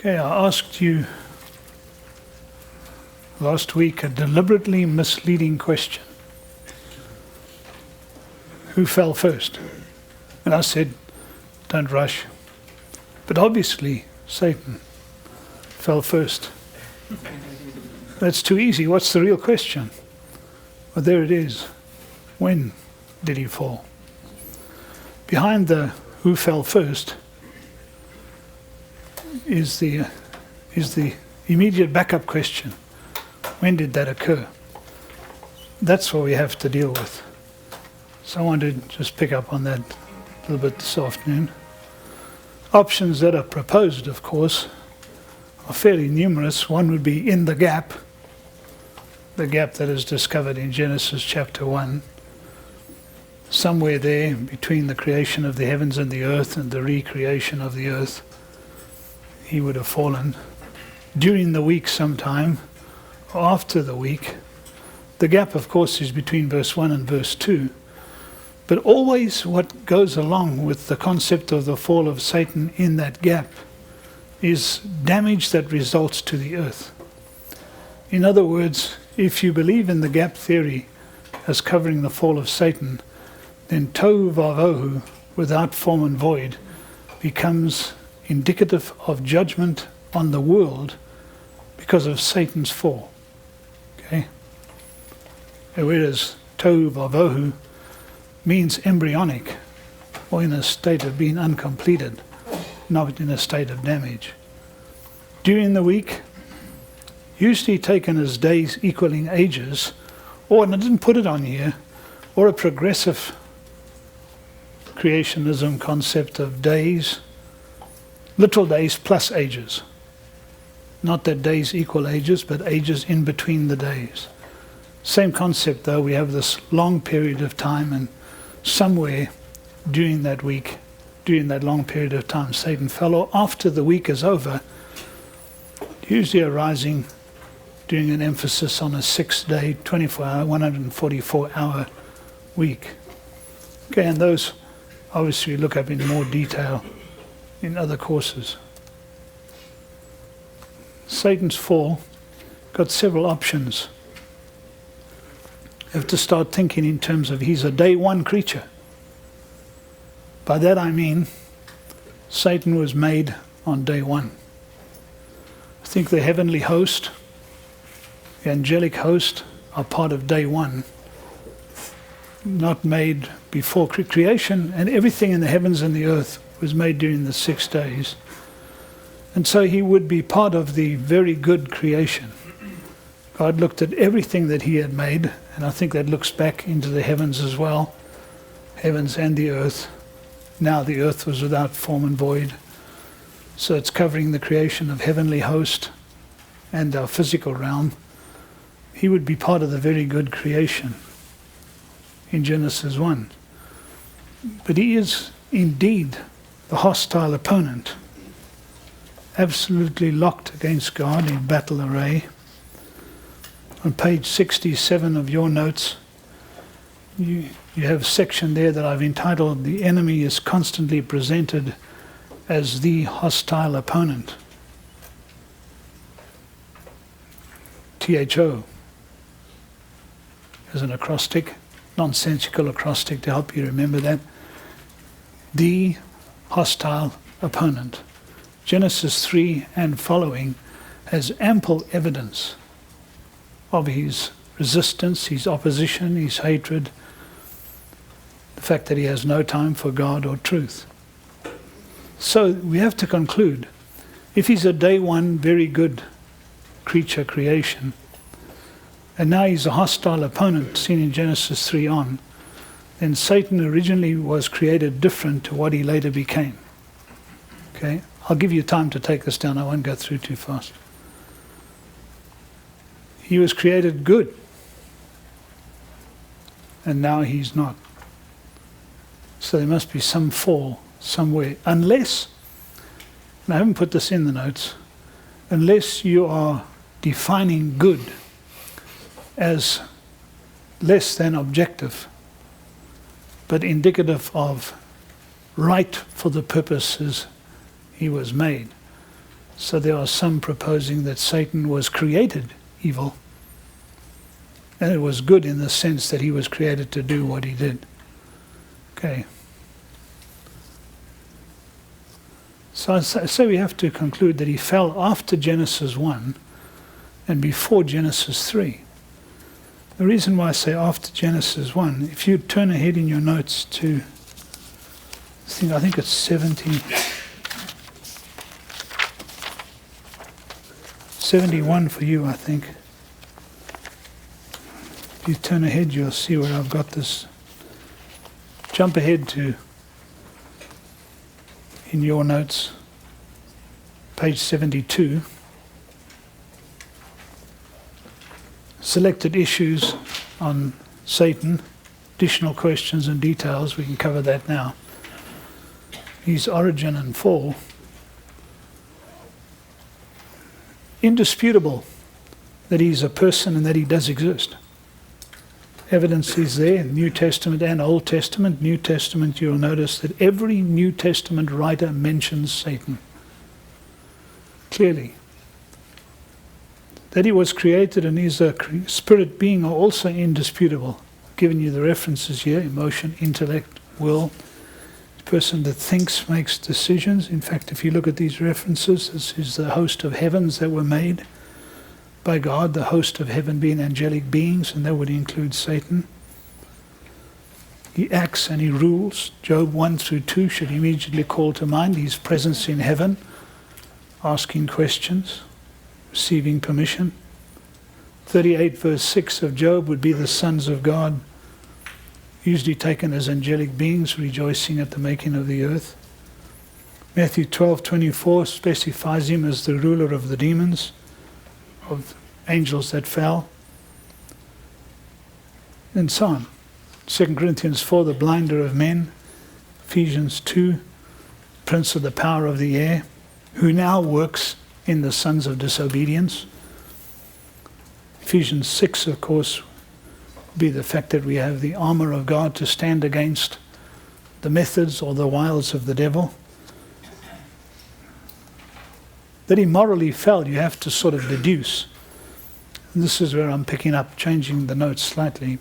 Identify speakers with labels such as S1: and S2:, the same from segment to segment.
S1: Okay, I asked you last week a deliberately misleading question. Who fell first? And I said, don't rush. But obviously, Satan fell first. That's too easy. What's the real question? Well, there it is. When did he fall? Behind the who fell first is the immediate backup question. When did that occur? That's what we have to deal with. So I want to just pick up on that a little bit this afternoon. Options that are proposed, of course, are fairly numerous. One would be in the gap that is discovered in Genesis chapter 1. Somewhere there between the creation of the heavens and the earth and the recreation of the earth, he would have fallen. During the week sometime, or after the week. The gap, of course, is between verse 1 and verse 2. But always what goes along with the concept of the fall of Satan in that gap is damage that results to the earth. In other words, if you believe in the gap theory as covering the fall of Satan, then tohu vavohu, without form and void, becomes indicative of judgment on the world because of Satan's fall. Okay? Whereas tohu vavohu means embryonic, or in a state of being uncompleted, not in a state of damage. During the week, usually taken as days equaling ages, or, and I didn't put it on here, or a progressive creationism concept of days, literal days plus ages. Not that days equal ages, but ages in between the days. Same concept though, we have this long period of time, and somewhere during that week, during that long period of time, Satan fell, or after the week is over, usually arising during an emphasis on a 6-day, 24-hour, 144-hour week. Okay, and those obviously we look up in more detail in other courses. Satan's fall got several options. You have to start thinking in terms of he's a day one creature. By that I mean Satan was made on day one. I think the heavenly host, the angelic host, are part of day one, not made before creation, and everything in the heavens and the earth was made during the 6 days. And so he would be part of the very good creation. God looked at everything that he had made, and I think that looks back into the heavens as well, heavens and the earth. Now the earth was without form and void. So it's covering the creation of heavenly host and our physical realm. He would be part of the very good creation in Genesis 1. But he is indeed the hostile opponent, absolutely locked against God in battle array. On page 67 of your notes, you have a section there that I've entitled, "The Enemy is Constantly Presented as the Hostile Opponent." THO as an acrostic, nonsensical acrostic to help you remember that. The hostile opponent. Genesis 3 and following has ample evidence of his resistance, his opposition, his hatred, the fact that he has no time for God or truth. So we have to conclude, if he's a day one very good creature creation, and now he's a hostile opponent seen in Genesis 3 on, then Satan originally was created different to what he later became. Okay? I'll give you time to take this down. I won't go through too fast. He was created good, and now he's not. So there must be some fall somewhere, unless, and I haven't put this in the notes, unless you are defining good as less than objective, but indicative of right for the purposes he was made. So there are some proposing that Satan was created evil, and it was good in the sense that he was created to do what he did. Okay. So I say we have to conclude that he fell after Genesis 1 and before Genesis 3. The reason why I say after Genesis 1, if you turn ahead in your notes to, I think it's 71 for you, I think. If you turn ahead, you'll see where I've got this. Jump ahead to, in your notes, page 72. Selected issues on Satan, additional questions and details. We can cover that now. His origin and fall. Indisputable that he's a person and that he does exist. Evidence is there, New Testament and Old Testament. New Testament, you'll notice that every New Testament writer mentions Satan. Clearly. That he was created and is a spirit being are also indisputable. I've given you the references here: emotion, intellect, will. The person that thinks makes decisions. In fact, if you look at these references, this is the host of heavens that were made by God, the host of heaven being angelic beings, and that would include Satan. He acts and he rules. Job 1 through 2 should immediately call to mind his presence in heaven, asking questions, receiving permission. 38 verse 6 of Job would be the sons of God, usually taken as angelic beings rejoicing at the making of the earth. Matthew 12:24 specifies him as the ruler of the demons, of angels that fell, and so on. 2 Corinthians 4, the blinder of men. Ephesians 2, prince of the power of the air, who now works in the sons of disobedience. Ephesians 6, of course, be the fact that we have the armor of God to stand against the methods or the wiles of the devil. That he morally fell, you have to sort of deduce. And this is where I'm picking up, changing the notes slightly.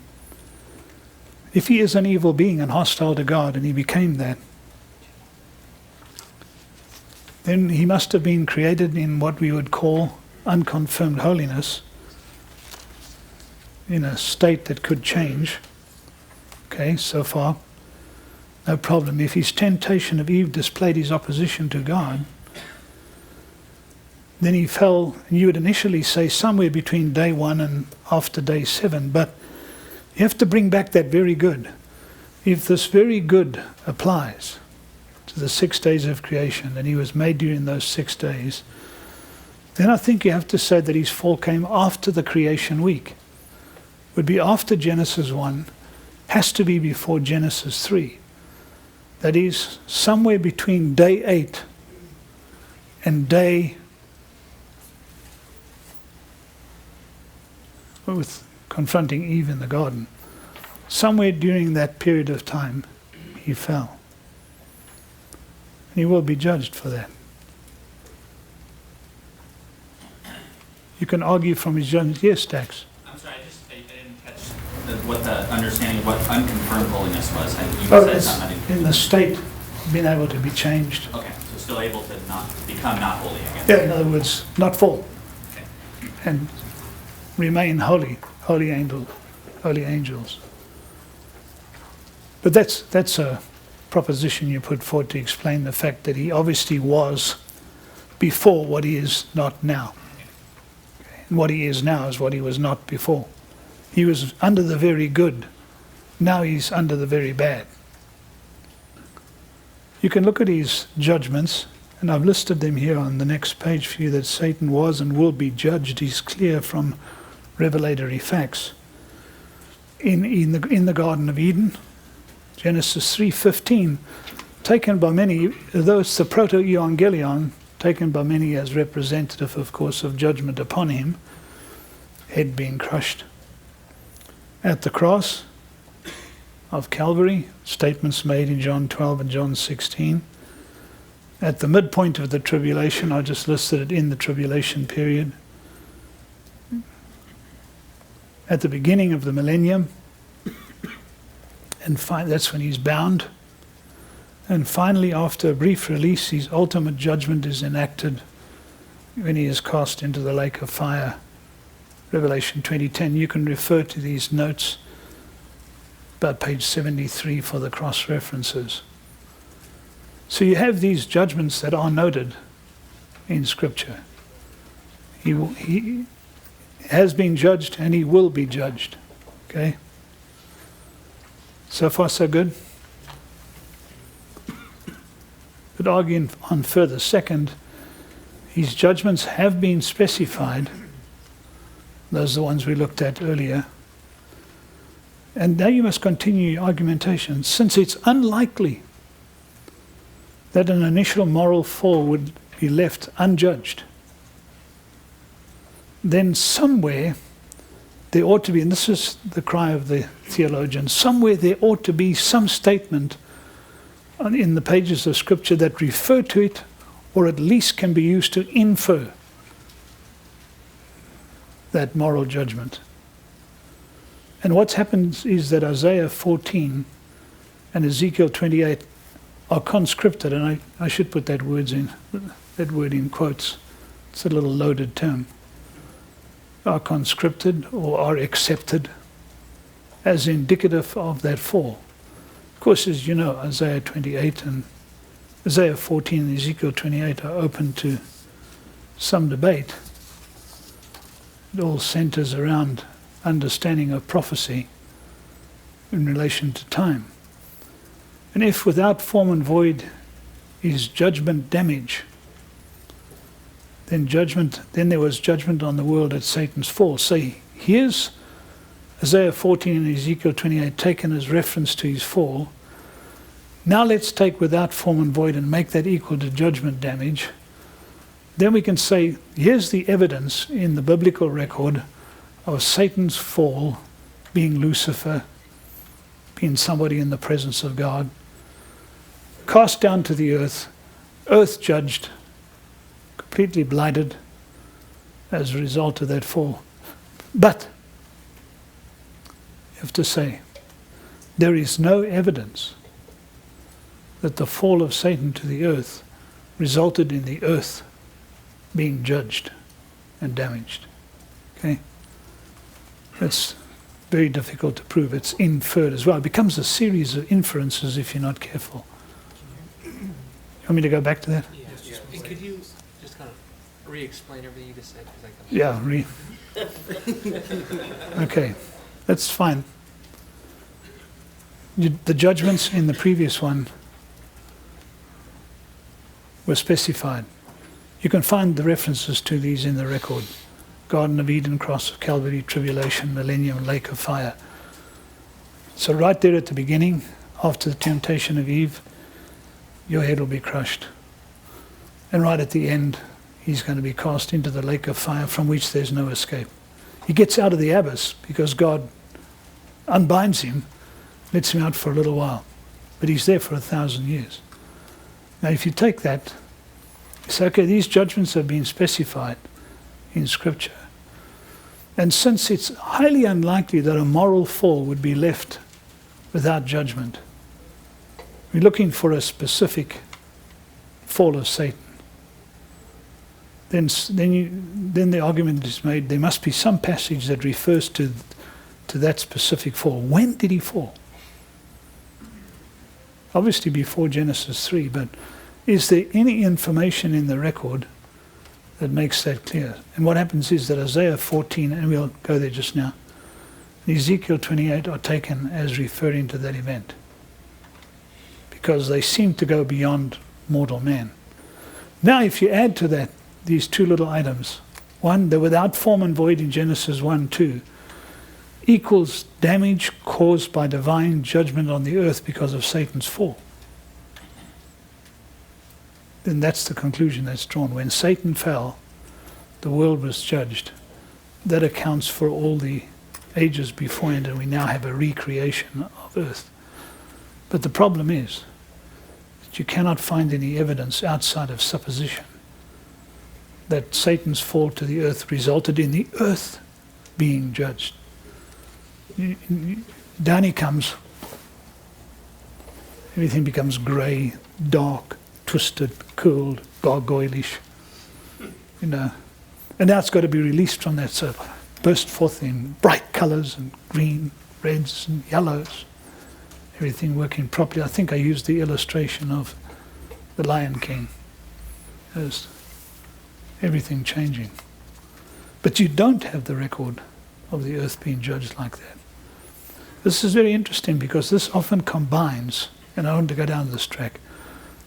S1: If he is an evil being and hostile to God, and he became that, then he must have been created in what we would call unconfirmed holiness, in a state that could change. Okay, so far, no problem. If his temptation of Eve displayed his opposition to God, then he fell, and you would initially say somewhere between day 1 and after day 7, but you have to bring back that very good. If this very good applies to the 6 days of creation, and he was made during those 6 days, then I think you have to say that his fall came after the creation week. Would be after Genesis 1, has to be before Genesis 3. That is, somewhere between day 8 and day, with confronting Eve in the garden, somewhere during that period of time, he fell. And he will be judged for that. You can argue from his judgment. Yes, Dax.
S2: I'm sorry, I didn't catch what the understanding of what unconfirmed holiness was. You said something.
S1: In the state, being able to be changed.
S2: Okay, so still able to not become not holy, I guess.
S1: Yeah, in other words, not fall.
S2: Okay.
S1: And remain holy angels. But that's a proposition you put forward to explain the fact that he obviously was before what he is not now. And what he is now is what he was not before. He was under the very good. Now he's under the very bad. You can look at his judgments, and I've listed them here on the next page for you, that Satan was and will be judged. He's clear from revelatory facts. In the Garden of Eden, Genesis 3:15, taken by many, though it's the proto-evangelion, taken by many as representative, of course, of judgment upon him, head being crushed. At the cross of Calvary, statements made in John 12 and John 16, at the midpoint of the tribulation. I just listed it in the tribulation period. At the beginning of the millennium, and that's when he's bound. And finally, after a brief release, his ultimate judgment is enacted when he is cast into the lake of fire. Revelation 20:10. You can refer to these notes about page 73 for the cross references. So you have these judgments that are noted in Scripture. He has been judged and he will be judged. Okay? So far so good? But arguing on further, second, his judgments have been specified. Those are the ones we looked at earlier. And now you must continue your argumentation. Since it's unlikely that an initial moral fall would be left unjudged, then somewhere there ought to be, and this is the cry of the theologian, somewhere there ought to be some statement in the pages of Scripture that refer to it, or at least can be used to infer that moral judgment. And what's happened is that Isaiah 14 and Ezekiel 28 are conscripted, and I should put that word in quotes. It's a little loaded term. Are conscripted or are accepted as indicative of that fall. Of course, as you know, Isaiah 28 and Isaiah 14 and Ezekiel 28 are open to some debate. It all centers around understanding of prophecy in relation to time. And if without form and void is judgment damage, then there was judgment on the world at Satan's fall. So here's Isaiah 14 and Ezekiel 28 taken as reference to his fall. Now let's take without form and void and make that equal to judgment damage. Then we can say, here's the evidence in the biblical record of Satan's fall being Lucifer, being somebody in the presence of God, cast down to the earth judged, completely blighted as a result of that fall. But, you have to say, there is no evidence that the fall of Satan to the earth resulted in the earth being judged and damaged. Okay? That's very difficult to prove. It's inferred as well. It becomes a series of inferences if you're not careful. You want me to go back to that?
S3: Yeah. And could you just kind of re-explain everything you just said?
S1: Okay, that's fine. The judgments in the previous one were specified. You can find the references to these in the record. Garden of Eden, Cross of Calvary, Tribulation, Millennium, Lake of Fire. So right there at the beginning, after the temptation of Eve, your head will be crushed. And right at the end, he's going to be cast into the lake of fire from which there's no escape. He gets out of the abyss because God unbinds him, lets him out for a little while. But he's there for 1,000 years. Now if you take that, you say, okay, these judgments have been specified in Scripture. And since it's highly unlikely that a moral fall would be left without judgment, we're looking for a specific fall of Satan. Then the argument is made, there must be some passage that refers to that specific fall. When did he fall? Obviously before Genesis 3, but is there any information in the record that makes that clear? And what happens is that Isaiah 14, and we'll go there just now, and Ezekiel 28 are taken as referring to that event, because they seem to go beyond mortal man. Now if you add to that these two little items, one, the without form and void in Genesis 1:2 equals damage caused by divine judgment on the earth because of Satan's fall. Then that's the conclusion that's drawn. When Satan fell, the world was judged. That accounts for all the ages beforehand, and we now have a recreation of earth. But the problem is, But you cannot find any evidence outside of supposition that Satan's fall to the earth resulted in the earth being judged. Down he comes. Everything becomes grey, dark, twisted, curled, gargoylish. You know. And now it's got to be released from that, so burst forth in bright colours and green, reds and yellows. Everything working properly. I think I used the illustration of the Lion King. There's everything changing. But you don't have the record of the earth being judged like that. This is very interesting because this often combines, and I want to go down this track,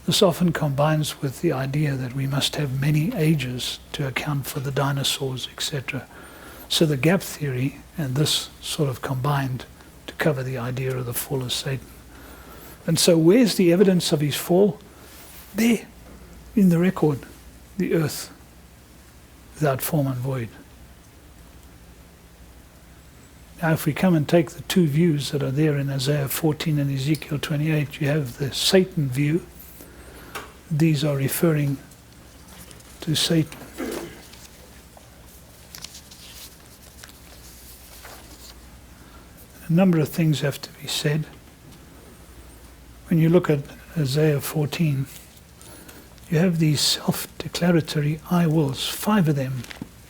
S1: this often combines with the idea that we must have many ages to account for the dinosaurs, etc. So the gap theory and this sort of combined to cover the idea of the fall of Satan. And so where's the evidence of his fall? There, in the record, the earth without form and void. Now if we come and take the two views that are there in Isaiah 14 and Ezekiel 28, you have the Satan view. These are referring to Satan. A number of things have to be said. When you look at Isaiah 14, you have these self-declaratory I wills, 5 of them,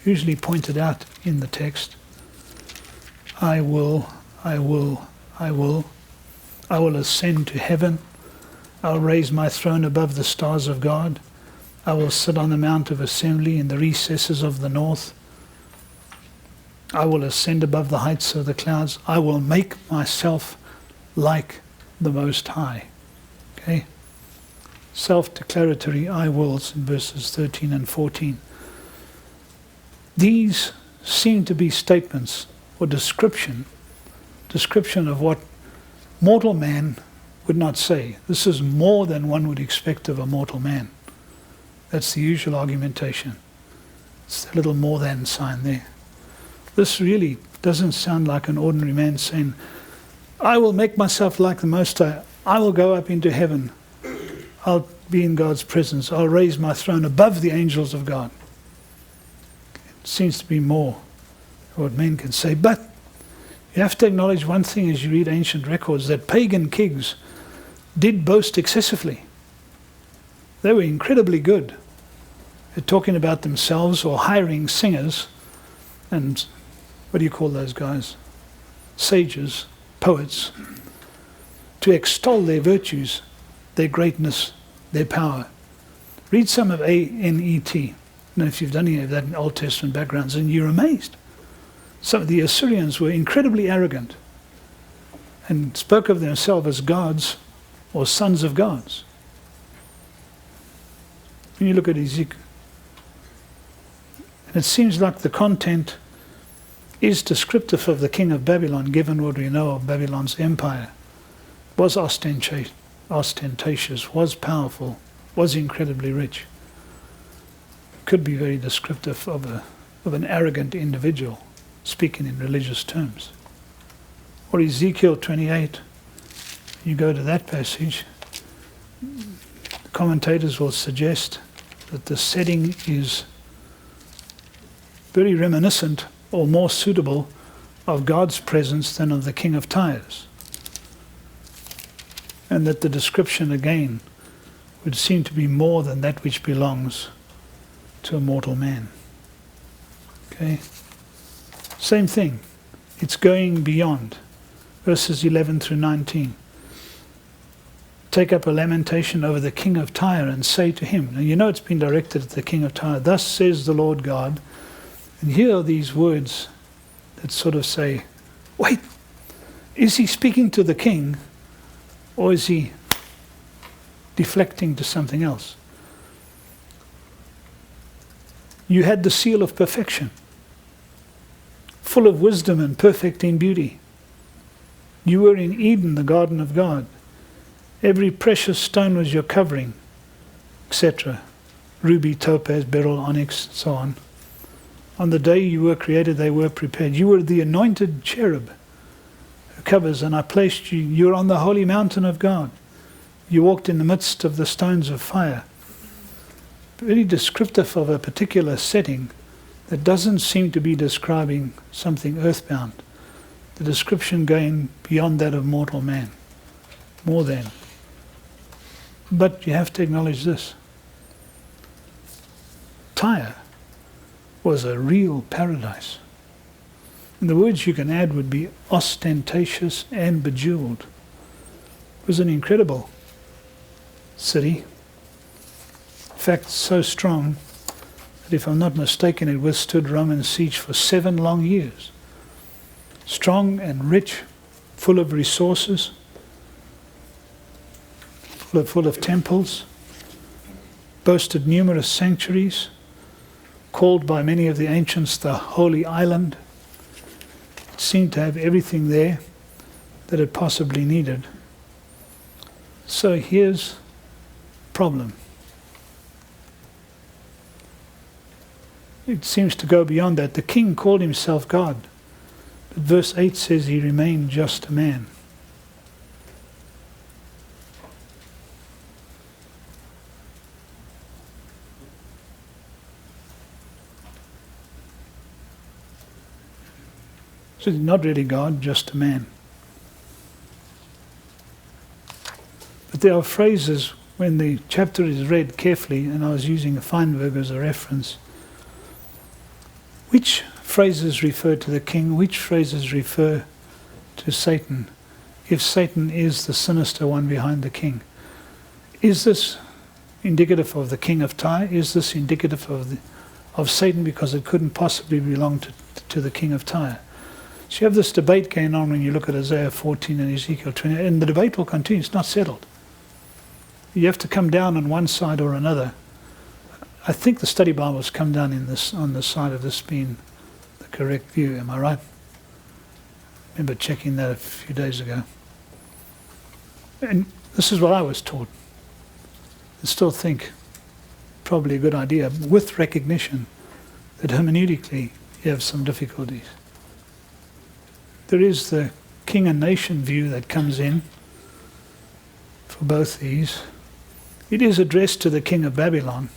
S1: usually pointed out in the text. I will, I will, I will. I will ascend to heaven. I'll raise my throne above the stars of God. I will sit on the mount of assembly in the recesses of the north. I will ascend above the heights of the clouds. I will make myself like the Most High. Okay? Self-declaratory I wills in verses 13 and 14. These seem to be statements or description of what mortal man would not say. This is more than one would expect of a mortal man. That's the usual argumentation. It's a little more than sign there. This really doesn't sound like an ordinary man saying, I will make myself like the Most High. I will go up into heaven. I'll be in God's presence. I'll raise my throne above the angels of God. It seems to be more what men can say. But you have to acknowledge one thing as you read ancient records, that pagan kings did boast excessively. They were incredibly good at talking about themselves or hiring singers and, what do you call those guys? Sages, poets, to extol their virtues, their greatness, their power. Read some of A.N.E.T. I don't know if you've done any of that in Old Testament backgrounds, and you're amazed. Some of the Assyrians were incredibly arrogant and spoke of themselves as gods or sons of gods. When you look at Ezekiel, and it seems like the content is descriptive of the king of Babylon, given what we know of Babylon's empire. Was ostentatious, was powerful, was incredibly rich. Could be very descriptive of an arrogant individual, speaking in religious terms. Or Ezekiel 28, you go to that passage, commentators will suggest that the setting is very reminiscent or more suitable of God's presence than of the king of Tyre's. And that the description again would seem to be more than that which belongs to a mortal man. Okay? Same thing. It's going beyond. Verses 11 through 19. Take up a lamentation over the king of Tyre and say to him, now you know it's been directed at the king of Tyre, thus says the Lord God. And here are these words that sort of say, wait, is he speaking to the king or is he deflecting to something else? You had the seal of perfection, full of wisdom and perfect in beauty. You were in Eden, the garden of God. Every precious stone was your covering, etc. Ruby, topaz, beryl, onyx, so on. On the day you were created, they were prepared. You were the anointed cherub who covers, and I placed you. You were on the holy mountain of God. You walked in the midst of the stones of fire. Very descriptive of a particular setting that doesn't seem to be describing something earthbound. The description going beyond that of mortal man. More than. But you have to acknowledge this. Tyre was a real paradise. And the words you can add would be ostentatious and bejeweled. It was an incredible city. In fact, so strong that if I'm not mistaken, it withstood Roman siege for 7 long years. Strong and rich, full of resources, full of temples, boasted numerous sanctuaries, called by many of the ancients the Holy Island. It seemed to have everything there that it possibly needed. So here's the problem. It seems to go beyond that. The king called himself God, but verse 8 says he remained just a man. So he's not really God, just a man. But there are phrases when the chapter is read carefully, and I was using Feinberg as a reference. Which phrases refer to the king? Which phrases refer to Satan? If Satan is the sinister one behind the king. Is this indicative of the king of Tyre? Is this indicative of Satan because it couldn't possibly belong to the king of Tyre? So you have this debate going on when you look at Isaiah 14 and Ezekiel 20, and the debate will continue. It's not settled. You have to come down on one side or another. I think the study Bibles come down on the side of this being the correct view. Am I right? I remember checking that a few days ago. And this is what I was taught. I still think probably a good idea, with recognition that hermeneutically you have some difficulties. There is the king and nation view that comes in for both these. It is addressed to the king of Babylon.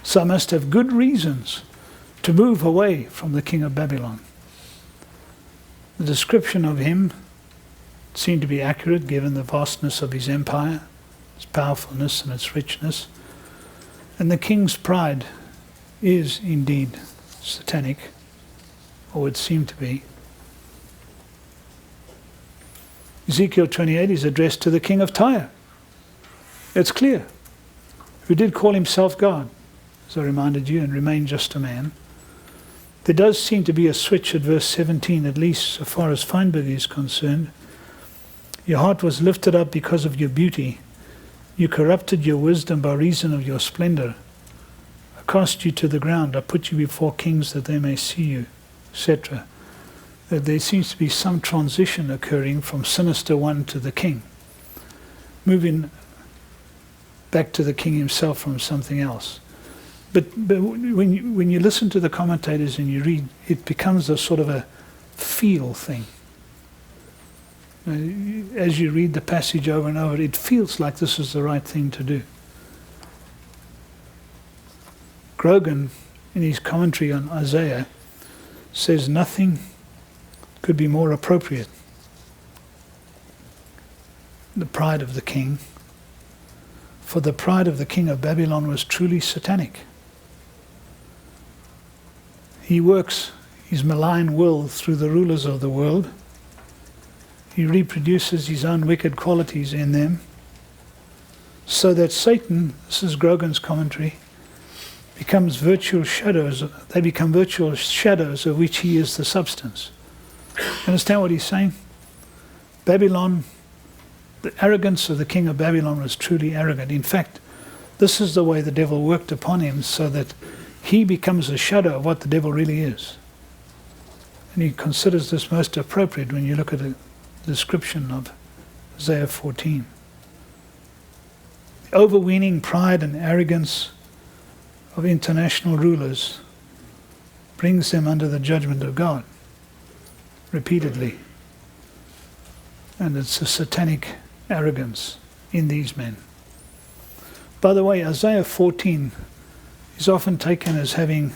S1: So I must have good reasons to move away from the king of Babylon. The description of him seemed to be accurate given the vastness of his empire, its powerfulness and its richness. And the king's pride is indeed satanic, or would seem to be. Ezekiel 28 is addressed to the king of Tyre. It's clear. Who did call himself God, as I reminded you, and remained just a man. There does seem to be a switch at verse 17, at least so far as Feinberg is concerned. Your heart was lifted up because of your beauty. You corrupted your wisdom by reason of your splendor. I cast you to the ground. I put you before kings that they may see you, etc. There seems to be some transition occurring from sinister one to the king, moving back to the king himself from something else. But when you listen to the commentators and you read, it becomes a sort of a feel thing. As you read the passage over and over, it feels like this is the right thing to do. Craigen, in his commentary on Isaiah, says nothing could be more appropriate. The pride of the king. For the pride of the king of Babylon was truly satanic. He works his malign will through the rulers of the world. He reproduces his own wicked qualities in them, so that Satan, this is Craigen's commentary, becomes virtual shadows. They become virtual shadows of which he is the substance. Understand what he's saying? Babylon, the arrogance of the king of Babylon was truly arrogant. In fact, this is the way the devil worked upon him, so that he becomes a shadow of what the devil really is. And he considers this most appropriate when you look at the description of Isaiah 14. The overweening pride and arrogance of international rulers brings them under the judgment of God repeatedly. And it's a satanic arrogance in these men. By the way, Isaiah 14 is often taken as having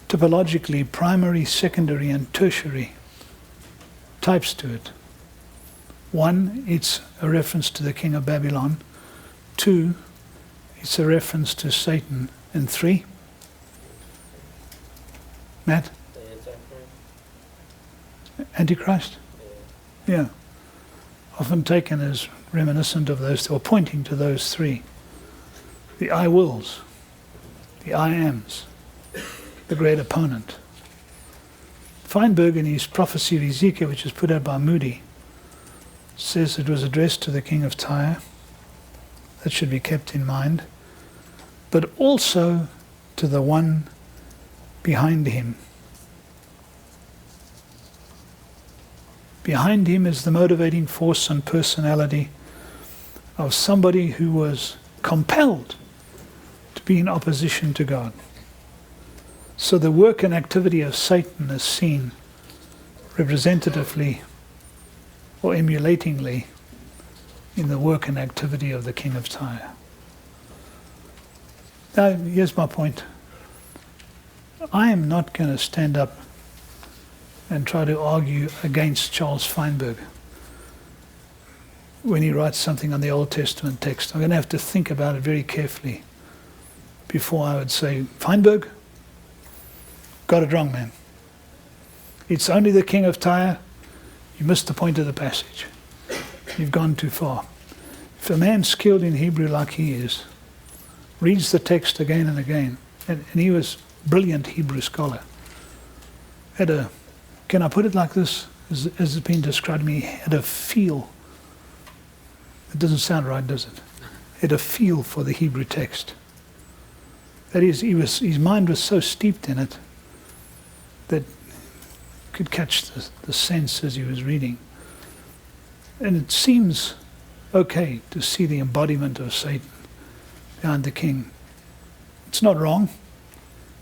S1: typologically primary, secondary, and tertiary types to it. One, it's a reference to the king of Babylon. Two, it's a reference to Satan. And three, Matt? Antichrist? Yeah. Often taken as reminiscent of those, or pointing to those three. The I wills, the I ams, the great opponent. Feinberg, in his prophecy of Ezekiel, which is put out by Moody, says it was addressed to the king of Tyre. That should be kept in mind. But also to the one behind him. Behind him is the motivating force and personality of somebody who was compelled to be in opposition to God. So the work and activity of Satan is seen representatively or emulatingly in the work and activity of the king of Tyre. Now, here's my point. I am not going to stand up and try to argue against Charles Feinberg when he writes something on the Old Testament text. I'm going to have to think about it very carefully before I would say, Feinberg, got it wrong, man. It's only the king of Tyre. You missed the point of the passage. You've gone too far. If a man skilled in Hebrew like he is, reads the text again and again, and he was a brilliant Hebrew scholar, can I put it like this, as it's been described to me, had a feel. It doesn't sound right, does it? Had a feel for the Hebrew text. That is, his mind was so steeped in it that could catch the sense as he was reading. And it seems okay to see the embodiment of Satan behind the king. It's not wrong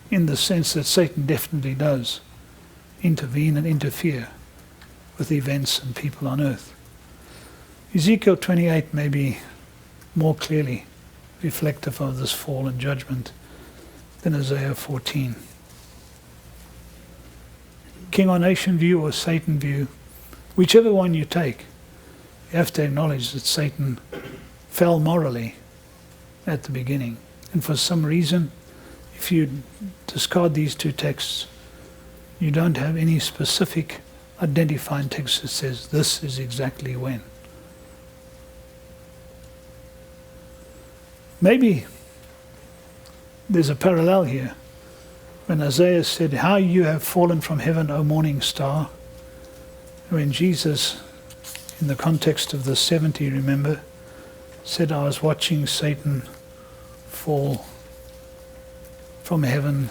S1: in the sense that Satan definitely does intervene and interfere with events and people on earth. Ezekiel 28 may be more clearly reflective of this fall and judgment than Isaiah 14. King or nation view or Satan view, whichever one you take, you have to acknowledge that Satan fell morally at the beginning. And for some reason, if you discard these two texts, you don't have any specific identifying text that says this is exactly when. Maybe there's a parallel here. When Isaiah said, "How you have fallen from heaven, O morning star," when Jesus, in the context of the 70, remember, said, "I was watching Satan fall from heaven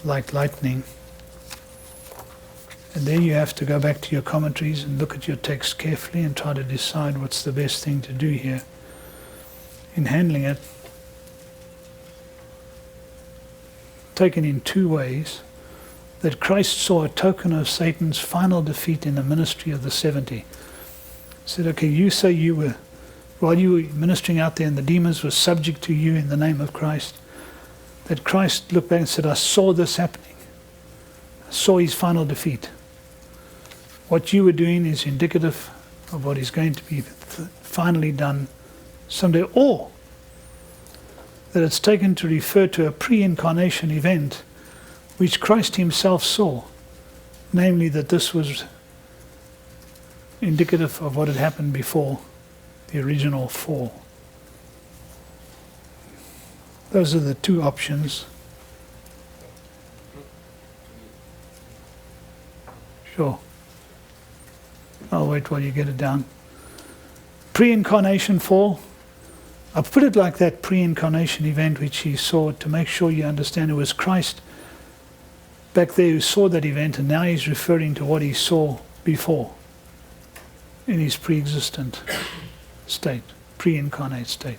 S1: like lightning." And then you have to go back to your commentaries and look at your text carefully and try to decide what's the best thing to do here in handling it. Taken in two ways, that Christ saw a token of Satan's final defeat in the ministry of the 70. He said, okay, you say you were, while you were ministering out there and the demons were subject to you in the name of Christ, that Christ looked back and said, I saw this happening. I saw his final defeat. What you were doing is indicative of what is going to be finally done someday, or that it's taken to refer to a pre-incarnation event which Christ himself saw, namely that this was indicative of what had happened before the original fall. Those are the two options. Sure. I'll wait while you get it down. Pre-incarnation fall. I'll put it like that pre-incarnation event which he saw to make sure you understand it was Christ back there who saw that event, and now he's referring to what he saw before in his pre-existent state, pre-incarnate state.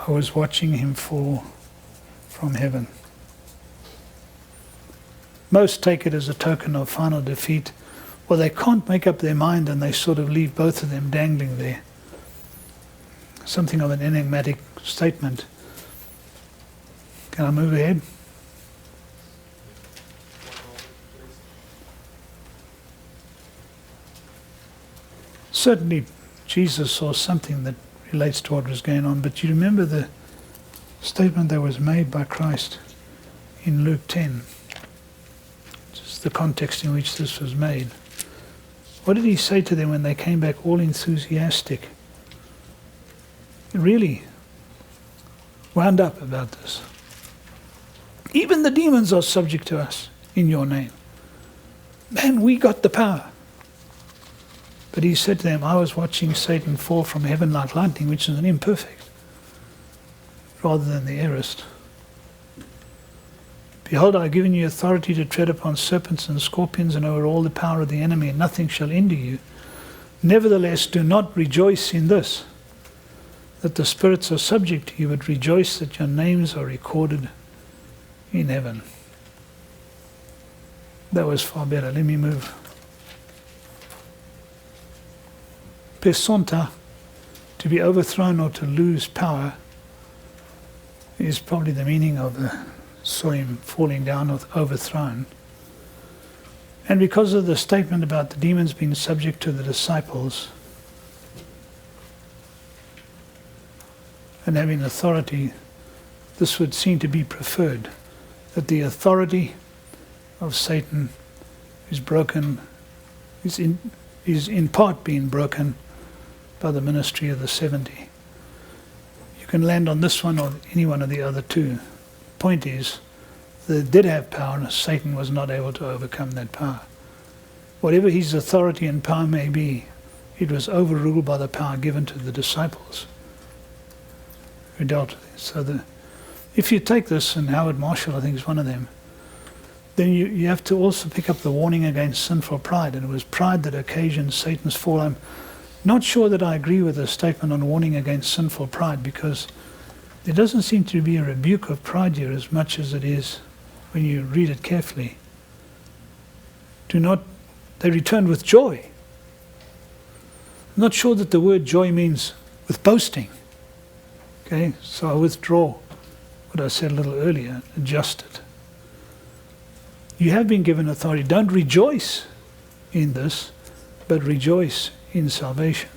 S1: I was watching him fall from heaven. Most take it as a token of final defeat. Well, they can't make up their mind and they sort of leave both of them dangling there. something of an enigmatic statement. Can I move ahead? Certainly, Jesus saw something that relates to what was going on, but you remember the statement that was made by Christ in Luke 10, just the context in which this was made. What did he say to them when they came back all enthusiastic? He really wound up about this. Even the demons are subject to us in your name. Man, we got the power. But he said to them, I was watching Satan fall from heaven like lightning, which is an imperfect, rather than the aorist. Behold, I have given you authority to tread upon serpents and scorpions and over all the power of the enemy, and nothing shall hinder you. Nevertheless, do not rejoice in this, that the spirits are subject to you, but rejoice that your names are recorded in heaven. That was far better. Let me move. Pesonta, to be overthrown or to lose power, is probably the meaning of the soim, falling down or overthrown. And because of the statement about the demons being subject to the disciples and having authority, this would seem to be preferred, that the authority of Satan is broken, is in part being broken by the ministry of the 70. You can land on this one or any one of the other two. Point is, they did have power, and Satan was not able to overcome that power. Whatever his authority and power may be, it was overruled by the power given to the disciples who dealt with it. So if you take this, and Howard Marshall I think is one of them, then you have to also pick up the warning against sinful pride. And it was pride that occasioned Satan's fall. I'm not sure that I agree with the statement on warning against sinful pride, because there doesn't seem to be a rebuke of pride here as much as it is when you read it carefully. They returned with joy. I'm not sure that the word joy means with boasting. Okay, so I withdraw what I said a little earlier, adjust it. You have been given authority. Don't rejoice in this, but rejoice in salvation.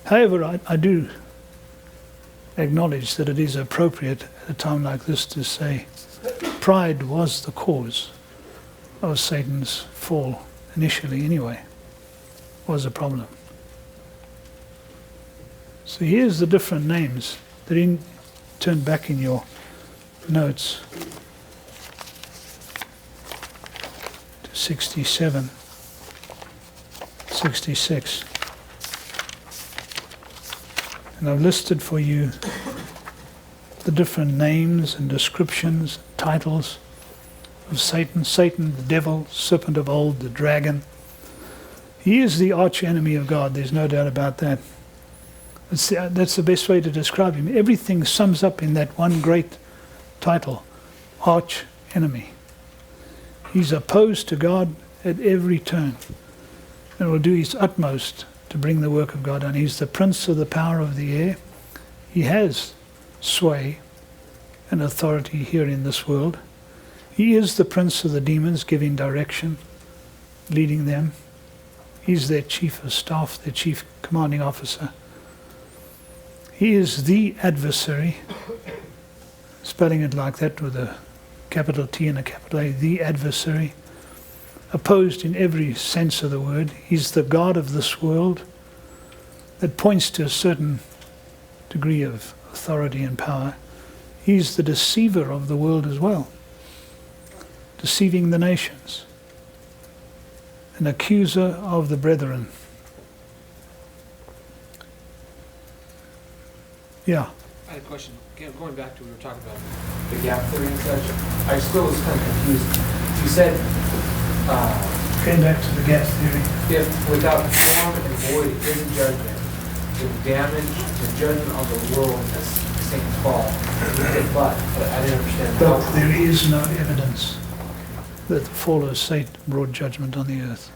S1: However, I do acknowledge that it is appropriate at a time like this to say pride was the cause of Satan's fall, initially anyway, was a problem. So here's the different names that turn back in your notes to 67, 66. And I've listed for you the different names and descriptions, titles of Satan. Satan, the devil, serpent of old, the dragon. He is the arch enemy of God, there's no doubt about that. That's the best way to describe him. Everything sums up in that one great title, arch enemy. He's opposed to God at every turn and will do his utmost to bring the work of God down. He's the prince of the power of the air. He has sway and authority here in this world. He is the prince of the demons, giving direction, leading them. He's their chief of staff, their chief commanding officer. He is the adversary, spelling it like that with a capital T and a capital A, the adversary, opposed in every sense of the word. He's the God of this world. That points to a certain degree of authority and power. He's the deceiver of the world as well, deceiving the nations, an accuser of the brethren. Yeah.
S3: I had a question. Again, going back to what we were talking about.
S4: The gap theory and such, I still was kind of confused. You said,
S1: Going back to the gap theory.
S4: if without form and void is a judgment, the damage, the judgment of the world as Satan's fall. But I didn't understand
S1: But
S4: how.
S1: there is no evidence that the fall of Satan brought judgment on the earth.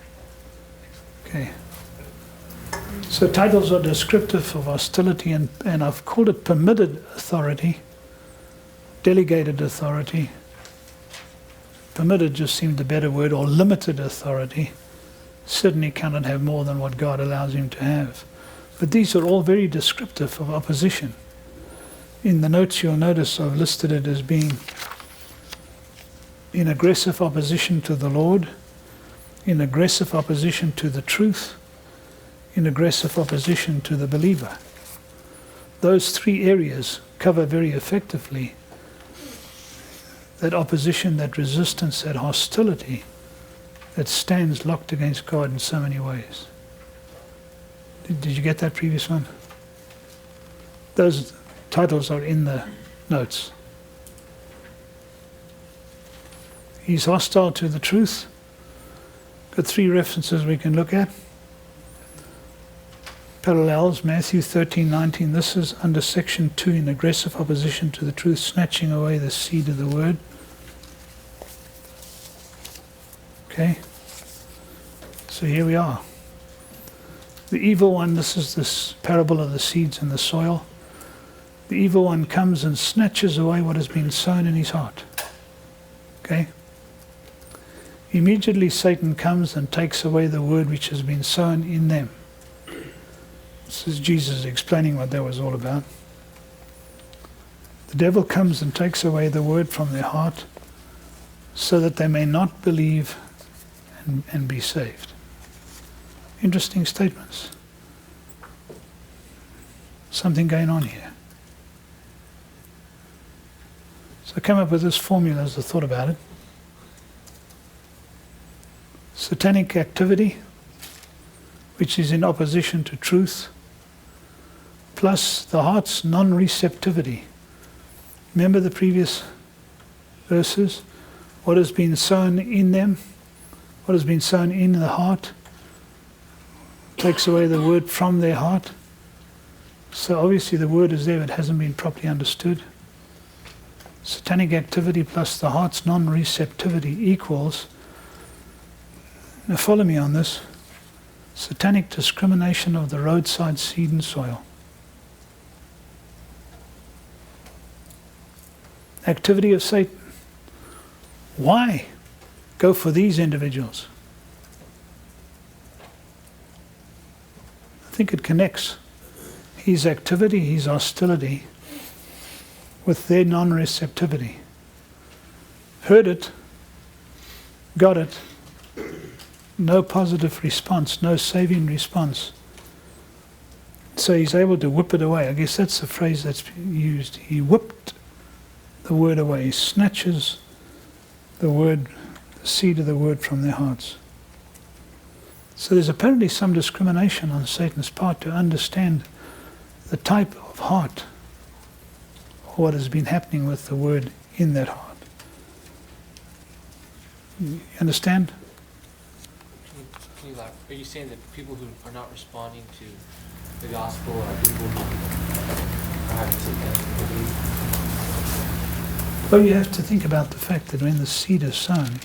S1: Okay. So titles are descriptive of hostility, and I've called it permitted authority, delegated authority. Permitted just seemed a better word, or limited authority. Certainly cannot have more than what God allows him to have. But these are all very descriptive of opposition. In the notes you'll notice I've listed it as being in aggressive opposition to the Lord, in aggressive opposition to the truth, in aggressive opposition to the believer. Those three areas cover very effectively that opposition, that resistance, that hostility that stands locked against God in so many ways. Did you get that previous one? Those titles are in the notes. He's hostile to the truth. Got three references we can look at. Parallels, Matthew 13:19. This is under section 2, in aggressive opposition to the truth, snatching away the seed of the word. Okay? So here we are. The evil one, this is this parable of the seeds in the soil. The evil one comes and snatches away what has been sown in his heart. Okay? Immediately Satan comes and takes away the word which has been sown in them. This is Jesus explaining what that was all about. The devil comes and takes away the word from their heart so that they may not believe and be saved. Interesting statements. Something going on here. So I came up with this formula as I thought about it. Satanic activity, which is in opposition to truth, plus the heart's non-receptivity. Remember the previous verses? What has been sown in them, what has been sown in the heart, takes away the word from their heart. So obviously the word is there, but hasn't been properly understood. Satanic activity plus the heart's non-receptivity equals, now follow me on this, satanic discrimination of the roadside seed and soil. Activity of Satan. Why go for these individuals? I think it connects his activity, his hostility, with their non-receptivity. Heard it, got it, no positive response, no saving response. So he's able to whip it away. I guess that's the phrase that's used. He whipped the word away. He snatches the word, the seed of the word from their hearts. So there's apparently some discrimination on Satan's part to understand the type of heart, or what has been happening with the word in that heart. You understand?
S3: Can you elaborate? Are you saying that people who are not responding to the gospel are people who are having satanic belief?
S1: Well, you have to think about the fact that when the seed is sown,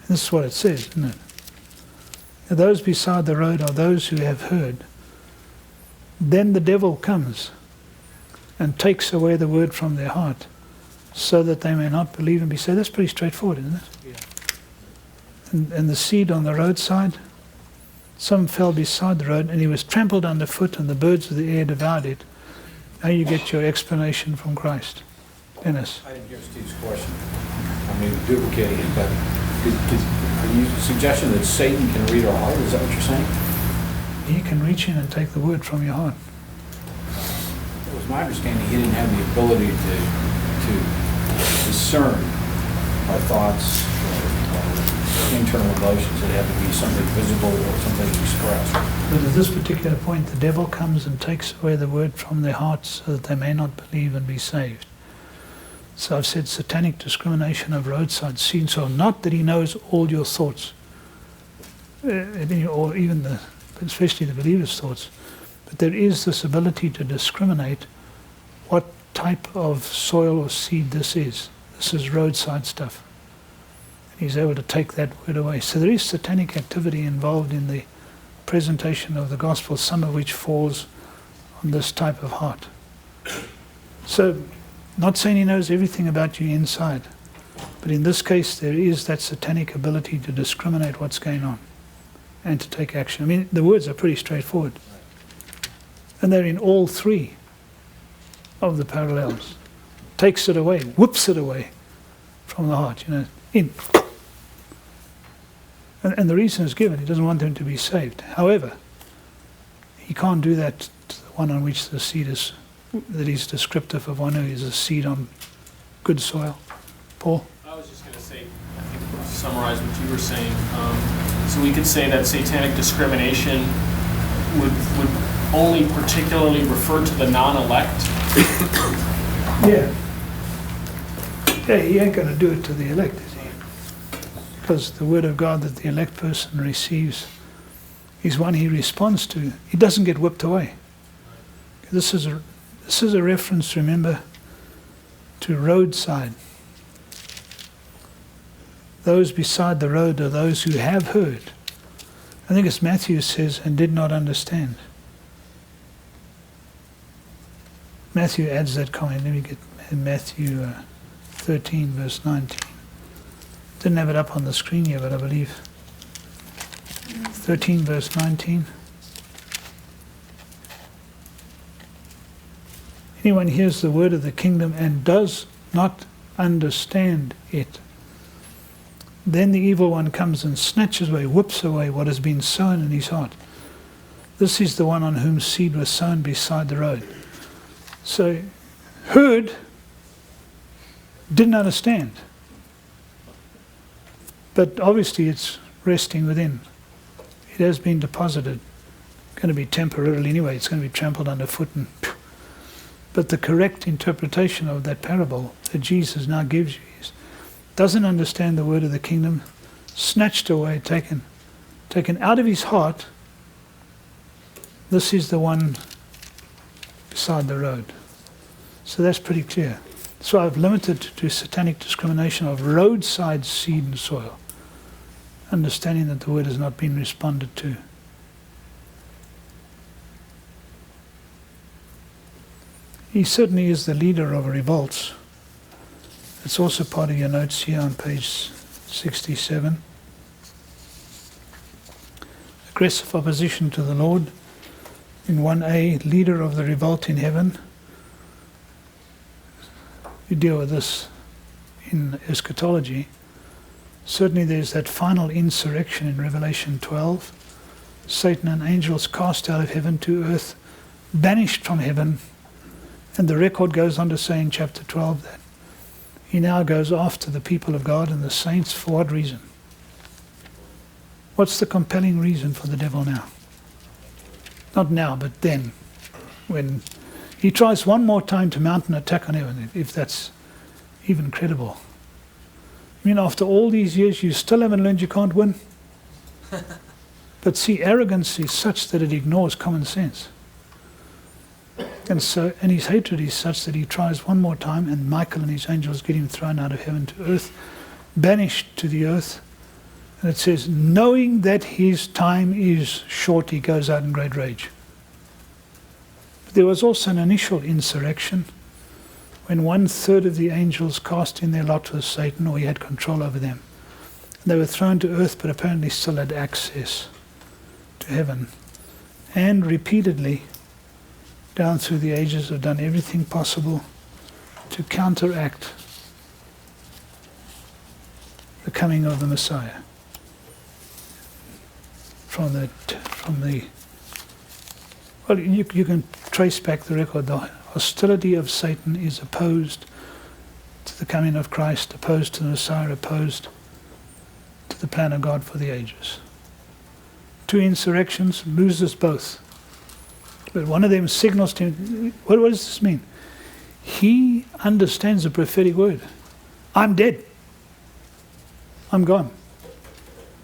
S1: this is what it says, isn't it? Those beside the road are those who have heard. Then the devil comes and takes away the word from their heart so that they may not believe and be saved. That's pretty straightforward, isn't it?
S3: Yeah.
S1: And the seed on the roadside, some fell beside the road and he was trampled underfoot and the birds of the air devoured it. Now you get your explanation from Christ. Dennis.
S5: I didn't hear Steve's question. I mean, duplicating it, but are you suggesting that Satan can read our heart? Is that what you're saying?
S1: He can reach in and take the word from your heart.
S5: It was my understanding he didn't have the ability to discern our thoughts or internal emotions. It had to be something visible or something expressed.
S1: But at this particular point, the devil comes and takes away the word from their hearts so that they may not believe and be saved. So I've said satanic discrimination of roadside seed. So not that he knows all your thoughts, or even especially the believer's thoughts, but there is this ability to discriminate what type of soil or seed this is. This is roadside stuff. And he's able to take that word away. So there is satanic activity involved in the presentation of the gospel, some of which falls on this type of heart. So, not saying he knows everything about you inside, but in this case there is that satanic ability to discriminate what's going on and to take action. I mean, the words are pretty straightforward. And they're in all three of the parallels. Takes it away, whoops it away from the heart, in. And the reason is given, he doesn't want them to be saved. However, he can't do that to the one on which the seed is, that is descriptive of one who is a seed on good soil. Paul?
S6: I was just going to say, I think to summarize what you were saying, so we could say that satanic discrimination would only particularly refer to the non-elect.
S1: Yeah. Yeah, he ain't going to do it to the elect, is he? Because the word of God that the elect person receives is one he responds to. He doesn't get whipped away. This is a reference, remember, to roadside. Those beside the road are those who have heard. I think it's Matthew says, and did not understand. Matthew adds that comment. Let me get Matthew 13, verse 19. Didn't have it up on the screen yet, but I believe 13, verse 19. Anyone hears the word of the kingdom and does not understand it, then the evil one comes and snatches away, whips away what has been sown in his heart. This is the one on whom seed was sown beside the road. So, heard, didn't understand. But obviously it's resting within. It has been deposited. Going to be temporarily anyway. It's going to be trampled underfoot. But the correct interpretation of that parable that Jesus now gives you is, doesn't understand the word of the kingdom, snatched away, taken out of his heart. This is the one beside the road. So that's pretty clear. So I've limited to satanic discrimination of roadside seed and soil, understanding that the word has not been responded to. He certainly is the leader of revolts. It's also part of your notes here on page 67. Aggressive opposition to the Lord. In 1a, leader of the revolt in heaven. You deal with this in eschatology. Certainly there's that final insurrection in Revelation 12. Satan and angels cast out of heaven to earth, banished from heaven. And the record goes on to say in chapter 12 that he now goes after the people of God and the saints. For what reason? What's the compelling reason for the devil now? Not now, but then, when he tries one more time to mount an attack on heaven, if that's even credible. I mean, after all these years, you still haven't learned you can't win? But see, arrogance is such that it ignores common sense. And his hatred is such that he tries one more time, and Michael and his angels get him thrown out of heaven to earth, banished to the earth. And it says, knowing that his time is short, he goes out in great rage. But there was also an initial insurrection when 1/3 of the angels cast in their lot with Satan, or he had control over them. And they were thrown to earth, but apparently still had access to heaven. And repeatedly, down through the ages, have done everything possible to counteract the coming of the Messiah. Well, you can trace back the record. The hostility of Satan is opposed to the coming of Christ, opposed to the Messiah, opposed to the plan of God for the ages. 2 insurrections, loses both. But one of them signals to him, what does this mean? He understands the prophetic word. I'm dead. I'm gone.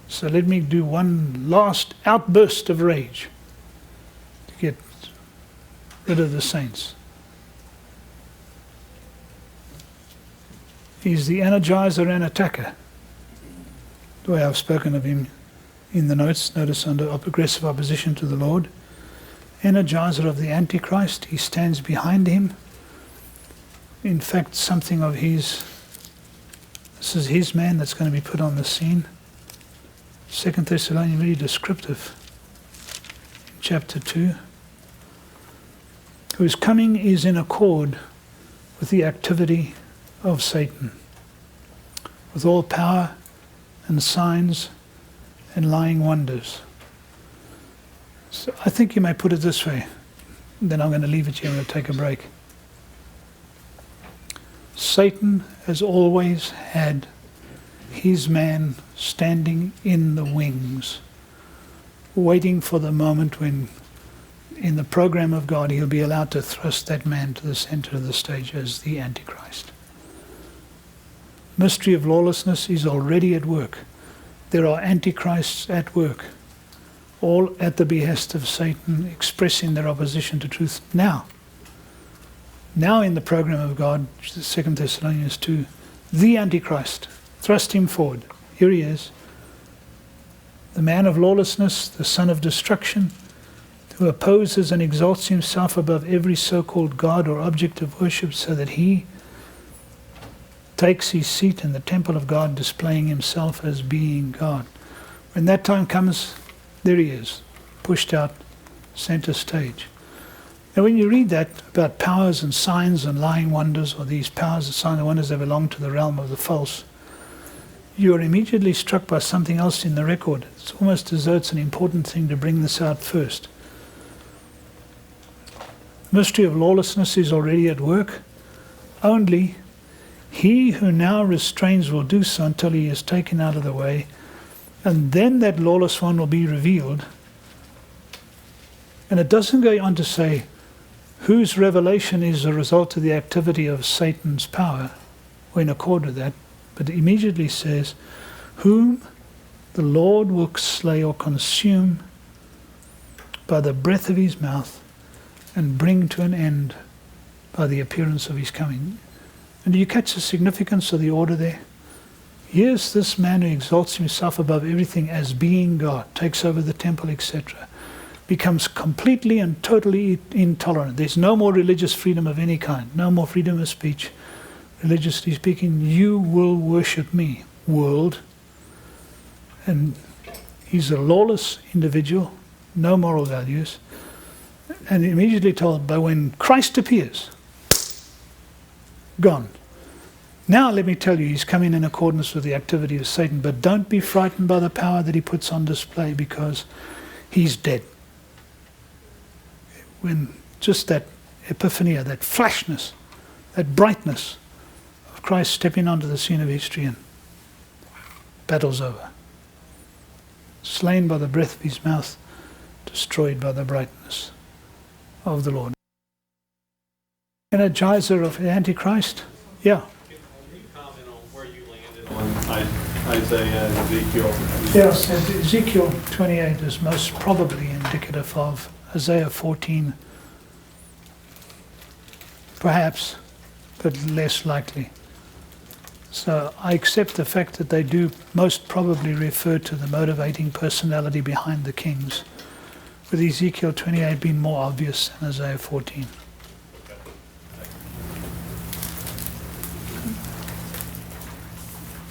S1: So let me do one last outburst of rage to get rid of the saints. He's the energizer and attacker. The way I've spoken of him in the notes, notice under aggressive opposition to the Lord. Energizer of the Antichrist, he stands behind him. In fact, something of his, this is his man that's going to be put on the scene. 2 Thessalonians, really descriptive. In chapter 2. Whose coming is in accord with the activity of Satan, with all power and signs and lying wonders. So I think you may put it this way, then I'm going to leave it here and we'll take a break. Satan has always had his man standing in the wings, waiting for the moment when in the program of God he'll be allowed to thrust that man to the center of the stage as the Antichrist. Mystery of lawlessness is already at work. There are antichrists at work, all at the behest of Satan, expressing their opposition to truth now. Now in the program of God, 2 Thessalonians 2, the Antichrist, thrust him forward. Here he is. The man of lawlessness, the son of destruction, who opposes and exalts himself above every so-called God or object of worship so that he takes his seat in the temple of God, displaying himself as being God. When that time comes, there he is, pushed out center stage. Now when you read that about powers and signs and lying wonders, or these powers and signs and wonders that belong to the realm of the false, you are immediately struck by something else in the record. It's almost as though it's an important thing to bring this out first. The mystery of lawlessness is already at work. Only he who now restrains will do so until he is taken out of the way, and then that lawless one will be revealed. And it doesn't go on to say whose revelation is a result of the activity of Satan's power, or in accord with that, but it immediately says, whom the Lord will slay or consume by the breath of his mouth and bring to an end by the appearance of his coming. And do you catch the significance of the order there? Here's this man who exalts himself above everything as being God, takes over the temple, etc., becomes completely and totally intolerant. There's no more religious freedom of any kind, no more freedom of speech. Religiously speaking, you will worship me, world. And he's a lawless individual, no moral values, and immediately told, but when Christ appears, gone. Now let me tell you, he's coming in accordance with the activity of Satan, but don't be frightened by the power that he puts on display, because he's dead. When just that epiphania, that flashness, that brightness of Christ stepping onto the scene of history, and battle's over. Slain by the breath of his mouth, destroyed by the brightness of the Lord. Energizer of the Antichrist? Yeah.
S7: Can you comment on where you landed on Isaiah and Ezekiel?
S1: Yes, Ezekiel 28 is most probably indicative of Isaiah 14, perhaps, but less likely. So I accept the fact that they do most probably refer to the motivating personality behind the kings, with Ezekiel 28 being more obvious than Isaiah 14.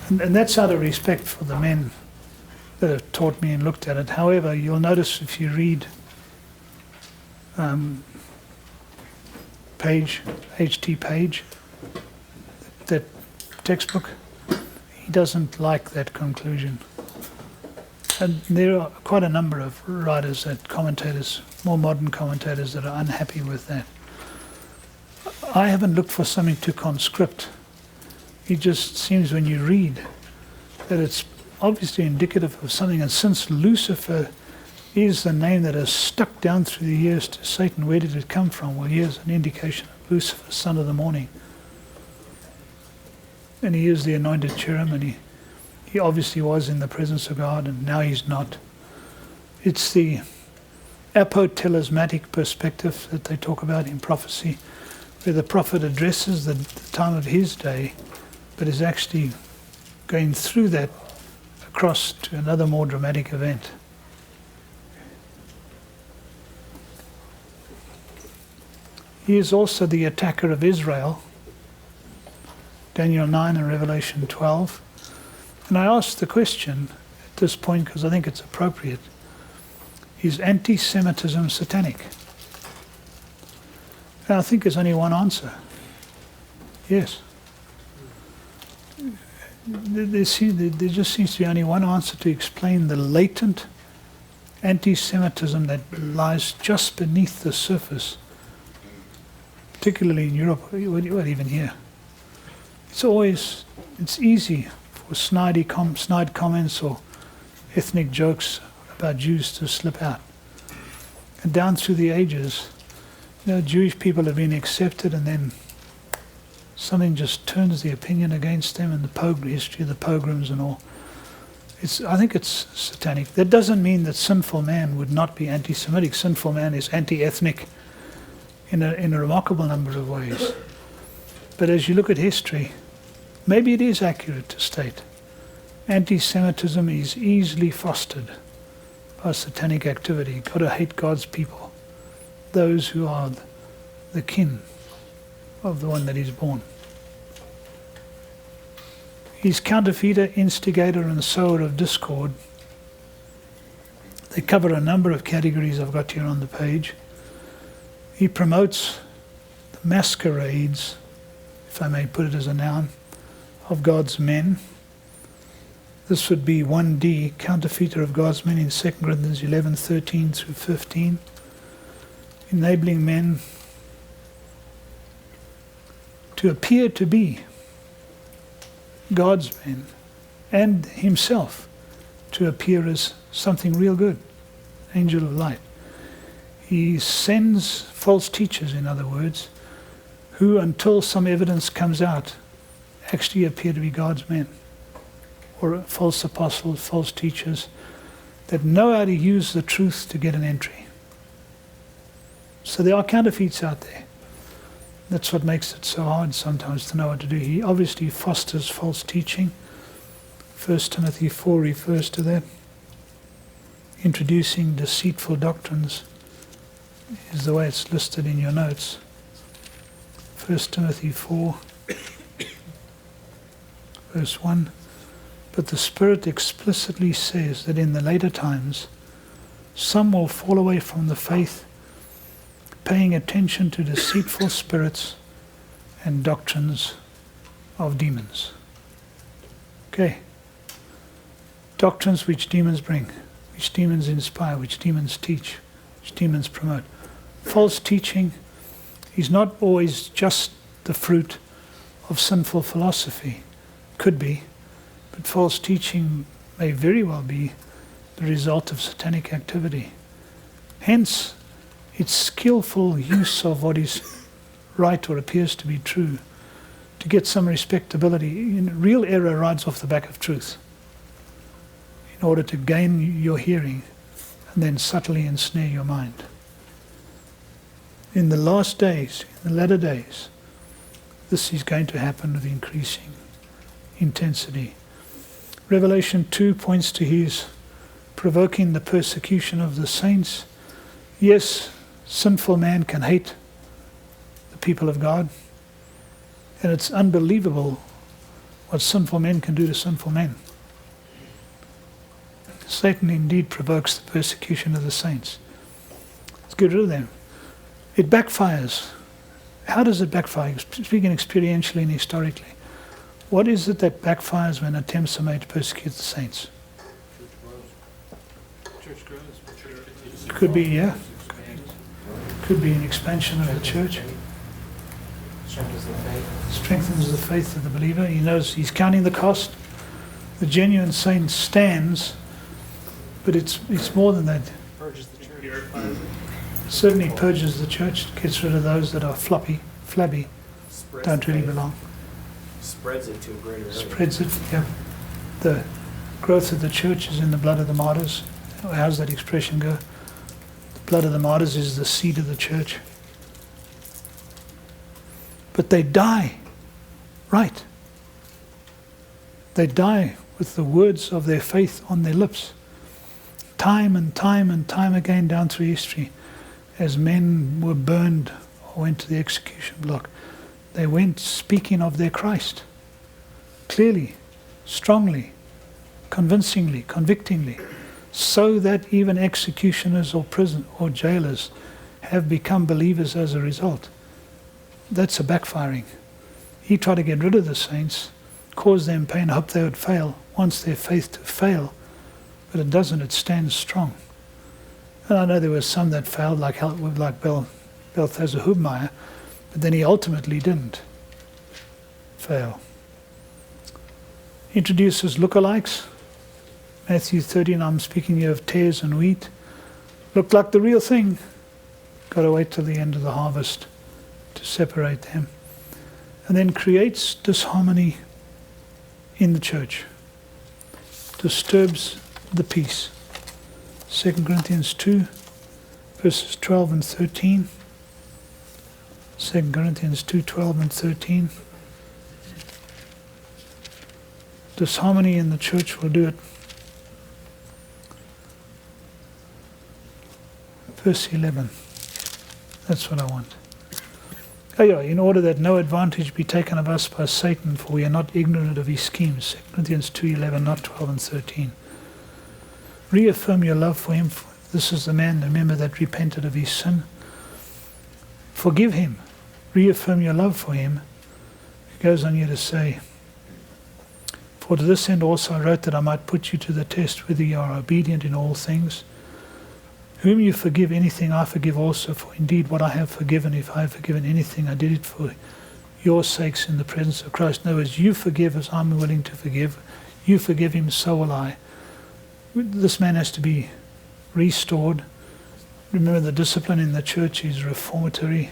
S1: And that's out of respect for the men that have taught me and looked at it. However, you'll notice if you read H.T. Page, that textbook, he doesn't like that conclusion. And there are quite a number of writers, that commentators, more modern commentators, that are unhappy with that. I haven't looked for something to conscript. It just seems when you read that it's obviously indicative of something, and since Lucifer is the name that has stuck down through the years to Satan, where did it come from? Well, here's an indication of Lucifer, son of the morning. And he is the anointed cherub, and he obviously was in the presence of God, and now he's not. It's the apotelesmatic perspective that they talk about in prophecy, where the prophet addresses the time of his day, but is actually going through that across to another more dramatic event. He is also the attacker of Israel, Daniel 9 and Revelation 12. And I ask the question at this point because I think it's appropriate. Is anti-Semitism satanic? And I think there's only one answer. Yes. There just seems to be only one answer to explain the latent anti-Semitism that lies just beneath the surface, particularly in Europe, well, even here. It's easy for snide comments or ethnic jokes about Jews to slip out. And down through the ages, Jewish people have been accepted, and then something just turns the opinion against them, and the history of the pogroms and all. I think it's satanic. That doesn't mean that sinful man would not be anti-Semitic. Sinful man is anti-ethnic in a remarkable number of ways. But as you look at history, maybe it is accurate to state anti-Semitism is easily fostered by satanic activity. You've got to hate God's people, those who are the kin of the one that is born. He's counterfeiter, instigator, and sower of discord. They cover a number of categories I've got here on the page. He promotes the masquerades, if I may put it as a noun, of God's men. This would be 1D, counterfeiter of God's men in 2 Corinthians 11:13 through 15, enabling men to appear to be God's men and himself to appear as something real good, angel of light. He sends false teachers, in other words, who, until some evidence comes out, actually appear to be God's men, or false apostles, false teachers that know how to use the truth to get an entry. So there are counterfeits out there. That's what makes it so hard sometimes to know what to do. He obviously fosters false teaching. 1 Timothy 4 refers to that. Introducing deceitful doctrines is the way it's listed in your notes. 1 Timothy 4, verse 1. But the Spirit explicitly says that in the later times, some will fall away from the faith, paying attention to deceitful spirits and doctrines of demons. Okay. Doctrines which demons bring, which demons inspire, which demons teach, which demons promote. False teaching is not always just the fruit of sinful philosophy. Could be, but false teaching may very well be the result of satanic activity. Hence, it's skillful use of what is right or appears to be true to get some respectability. Real error rides off the back of truth in order to gain your hearing and then subtly ensnare your mind. In the last days, in the latter days, this is going to happen with increasing intensity. Revelation 2 points to his provoking the persecution of the saints. Yes, sinful man can hate the people of God, and it's unbelievable what sinful men can do to sinful men. Satan indeed provokes the persecution of the saints. Let's get rid of them. It backfires. How does it backfire? Speaking experientially and historically, what is it that backfires when attempts are made to persecute the saints?
S3: Church grows.
S1: Could be, yeah. Could be an expansion of the church.
S4: Strengthens the faith.
S1: Strengthens the faith of the believer. He knows he's counting the cost. The genuine saint stands, but it's more than that.
S3: Purges the church.
S1: Certainly purges the church, gets rid of those that are flabby, don't really belong.
S8: Spreads it to a greater area.
S1: Spreads it, yeah. The growth of the church is in the blood of the martyrs. How's that expression go? The blood of the martyrs is the seed of the church. But they die right. They die with the words of their faith on their lips. Time and time and time again down through history, as men were burned or went to the execution block, they went speaking of their Christ. Clearly, strongly, convincingly, convictingly, so that even executioners or prison or jailers have become believers as a result. That's a backfiring. He tried to get rid of the saints, cause them pain, hope they would fail, wants their faith to fail, but it doesn't, it stands strong. And I know there were some that failed, like Balthazar Hubmaier, but then he ultimately didn't fail. Introduces lookalikes. Matthew 13, I'm speaking here of tares and wheat. Looked like the real thing. Got to wait till the end of the harvest to separate them. And then creates disharmony in the church. Disturbs the peace. 2 Corinthians 2, verses 12 and 13. 2 Corinthians 2, 12 and 13. Disharmony in the church will do it. Verse 11. That's what I want. Oh yeah, in order that no advantage be taken of us by Satan, for we are not ignorant of his schemes. 2 Corinthians 2:11, not 12 and 13. Reaffirm your love for him. This is the man, remember, that repented of his sin. Forgive him. Reaffirm your love for him. He goes on here to say, for to this end also I wrote that I might put you to the test whether you are obedient in all things. Whom you forgive anything, I forgive also. For indeed what I have forgiven, if I have forgiven anything, I did it for your sakes in the presence of Christ. In other words, you forgive as I'm willing to forgive. You forgive him, so will I. This man has to be restored. Remember, the discipline in the church is reformatory.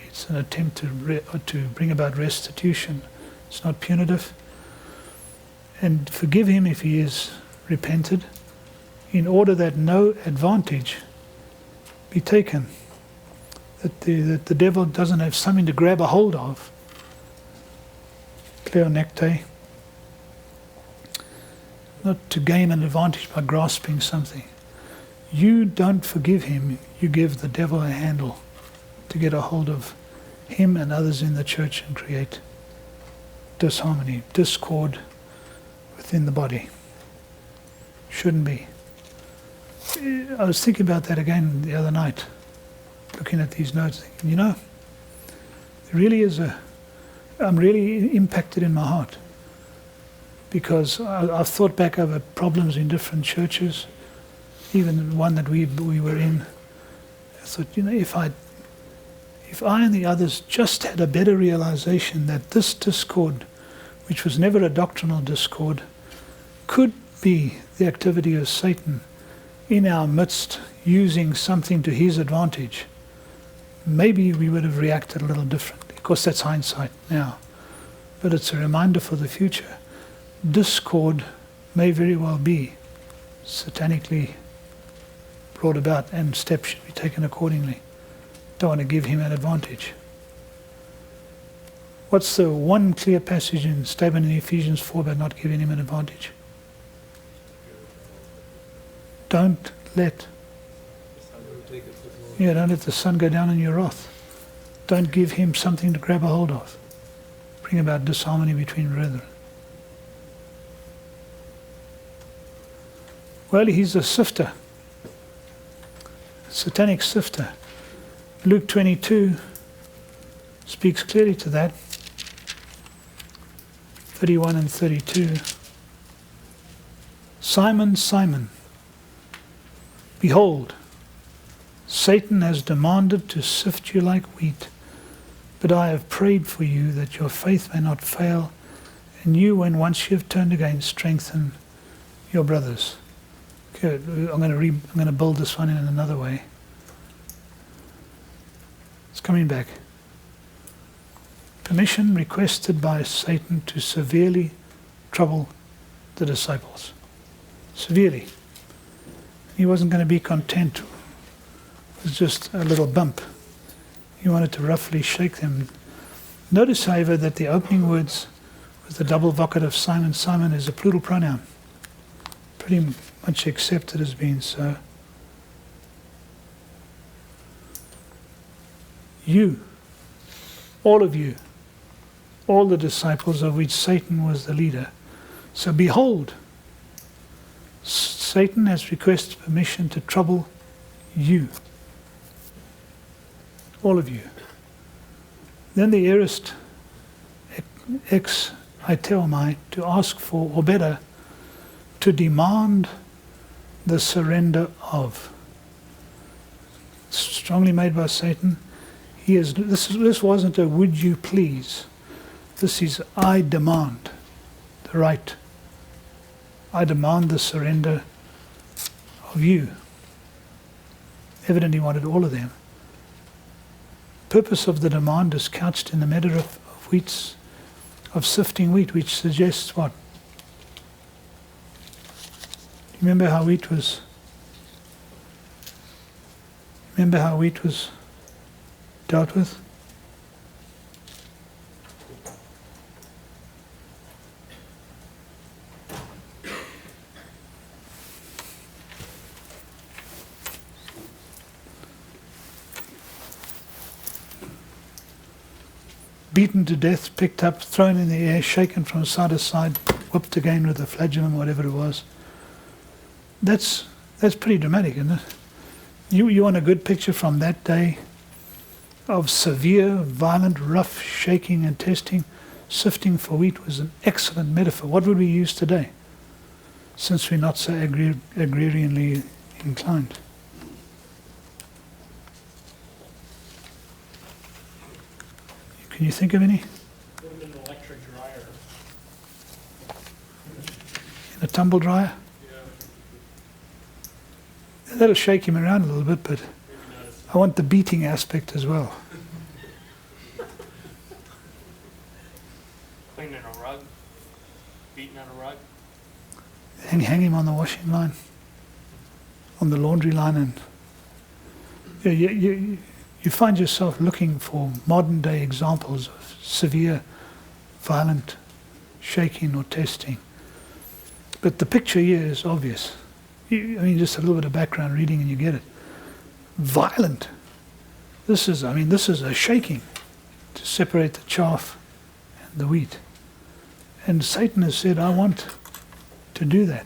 S1: It's an attempt to bring about restitution. It's not punitive. And forgive him if he is repented, in order that no advantage be taken, that the devil doesn't have something to grab a hold of. Kleonecte, not to gain an advantage by grasping something. You don't forgive him, you give the devil a handle to get a hold of him and others in the church and create disharmony, discord within the body. Shouldn't be. I was thinking about that again the other night, looking at these notes, thinking, there really is I'm really impacted in my heart, because I've thought back over problems in different churches, even one that we were in. I thought, if I and the others just had a better realization that this discord, which was never a doctrinal discord, could be the activity of Satan in our midst, using something to his advantage, maybe we would have reacted a little differently. Of course, that's hindsight now, but it's a reminder for the future. Discord may very well be satanically brought about, and steps should be taken accordingly. Don't want to give him an advantage. What's the one clear passage in statement in Ephesians 4 about not giving him an advantage? Don't let the sun go down in your wrath. Don't give him something to grab a hold of. Bring about disharmony between brethren. Well, he's a sifter. Satanic sifter. Luke 22 speaks clearly to that. 31 and 32. Simon, Simon, behold, Satan has demanded to sift you like wheat, but I have prayed for you that your faith may not fail, and you, when once you have turned again, strengthen your brothers. Okay, I'm going to build this one in another way. It's coming back. Permission requested by Satan to severely trouble the disciples. Severely. He wasn't going to be content with just a little bump. He wanted to roughly shake them. Notice, however, that the opening words with the double vocative Simon. Simon is a plural pronoun. Pretty much accepted as being so. You, all of you, all the disciples of which Satan was the leader. So behold, Satan has requested permission to trouble you. All of you. Then the aorist ex iteomai, to ask for, or better, to demand the surrender of. Strongly made by Satan. This wasn't a would you please. This is I demand the right. I demand the surrender of you. Evidently wanted all of them. Purpose of the demand is couched in the matter of sifting wheat, which suggests what? Remember how wheat was dealt with? Beaten to death, picked up, thrown in the air, shaken from side to side, whipped again with a flagellum, whatever it was. That's pretty dramatic, isn't it? You want a good picture from that day of severe, violent, rough shaking and testing? Sifting for wheat was an excellent metaphor. What would we use today, since we're not so agrarianly inclined? Can you think of any?
S6: Would have been an electric dryer.
S1: In a tumble dryer?
S6: Yeah.
S1: That'll shake him around a little bit, but
S6: Maybe not as
S1: I want the beating aspect as well.
S3: Cleaning a rug, beating on a rug.
S1: And hang him on the washing line, on the laundry line, and you find yourself looking for modern day examples of severe, violent shaking or testing. But the picture here is obvious. Just a little bit of background reading and you get it. Violent. This is a shaking to separate the chaff and the wheat. And Satan has said, I want to do that.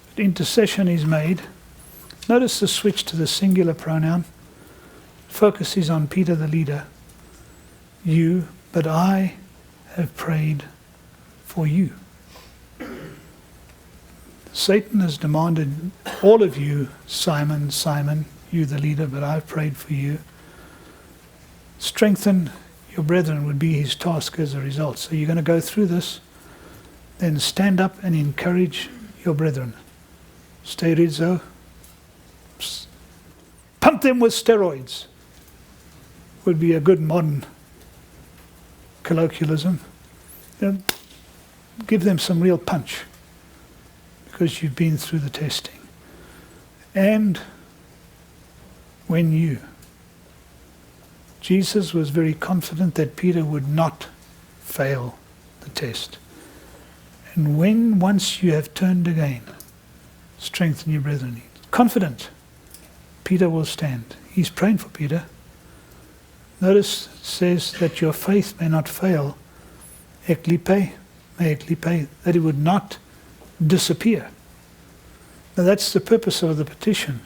S1: But intercession is made. Notice the switch to the singular pronoun. Focus is on Peter the leader. You, but I have prayed for you. Satan has demanded all of you, Simon, Simon, you the leader, but I've prayed for you. Strengthen your brethren would be his task as a result. So you're going to go through this, then stand up and encourage your brethren. Sterizo. Pump them with steroids would be a good modern colloquialism. Give them some real punch because you've been through the testing. And when Jesus was very confident that Peter would not fail the test. And when once you have turned again, strengthen your brethren. Confident. Peter will stand. He's praying for Peter. Notice it says that your faith may not fail, eklipe, that it would not disappear. Now that's the purpose of the petition,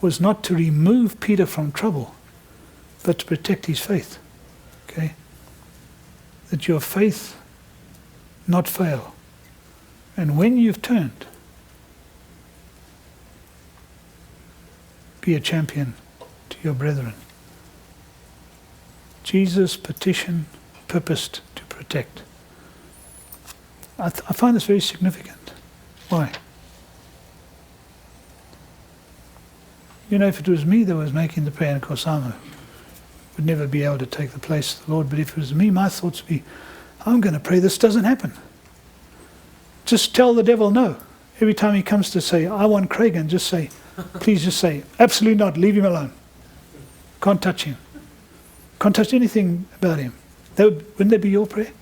S1: was not to remove Peter from trouble, but to protect his faith. Okay? That your faith not fail. And when you've turned, be a champion to your brethren. Jesus' petition purposed to protect. I find this very significant. Why? If it was me that was making the prayer, and of course I would never be able to take the place of the Lord, but if it was me, my thoughts would be, I'm going to pray this doesn't happen. Just tell the devil no. Every time he comes to say, I want Craigen, just say, please just say, absolutely not, leave him alone. Can't touch him. Can't touch anything about him. Wouldn't that be your prayer?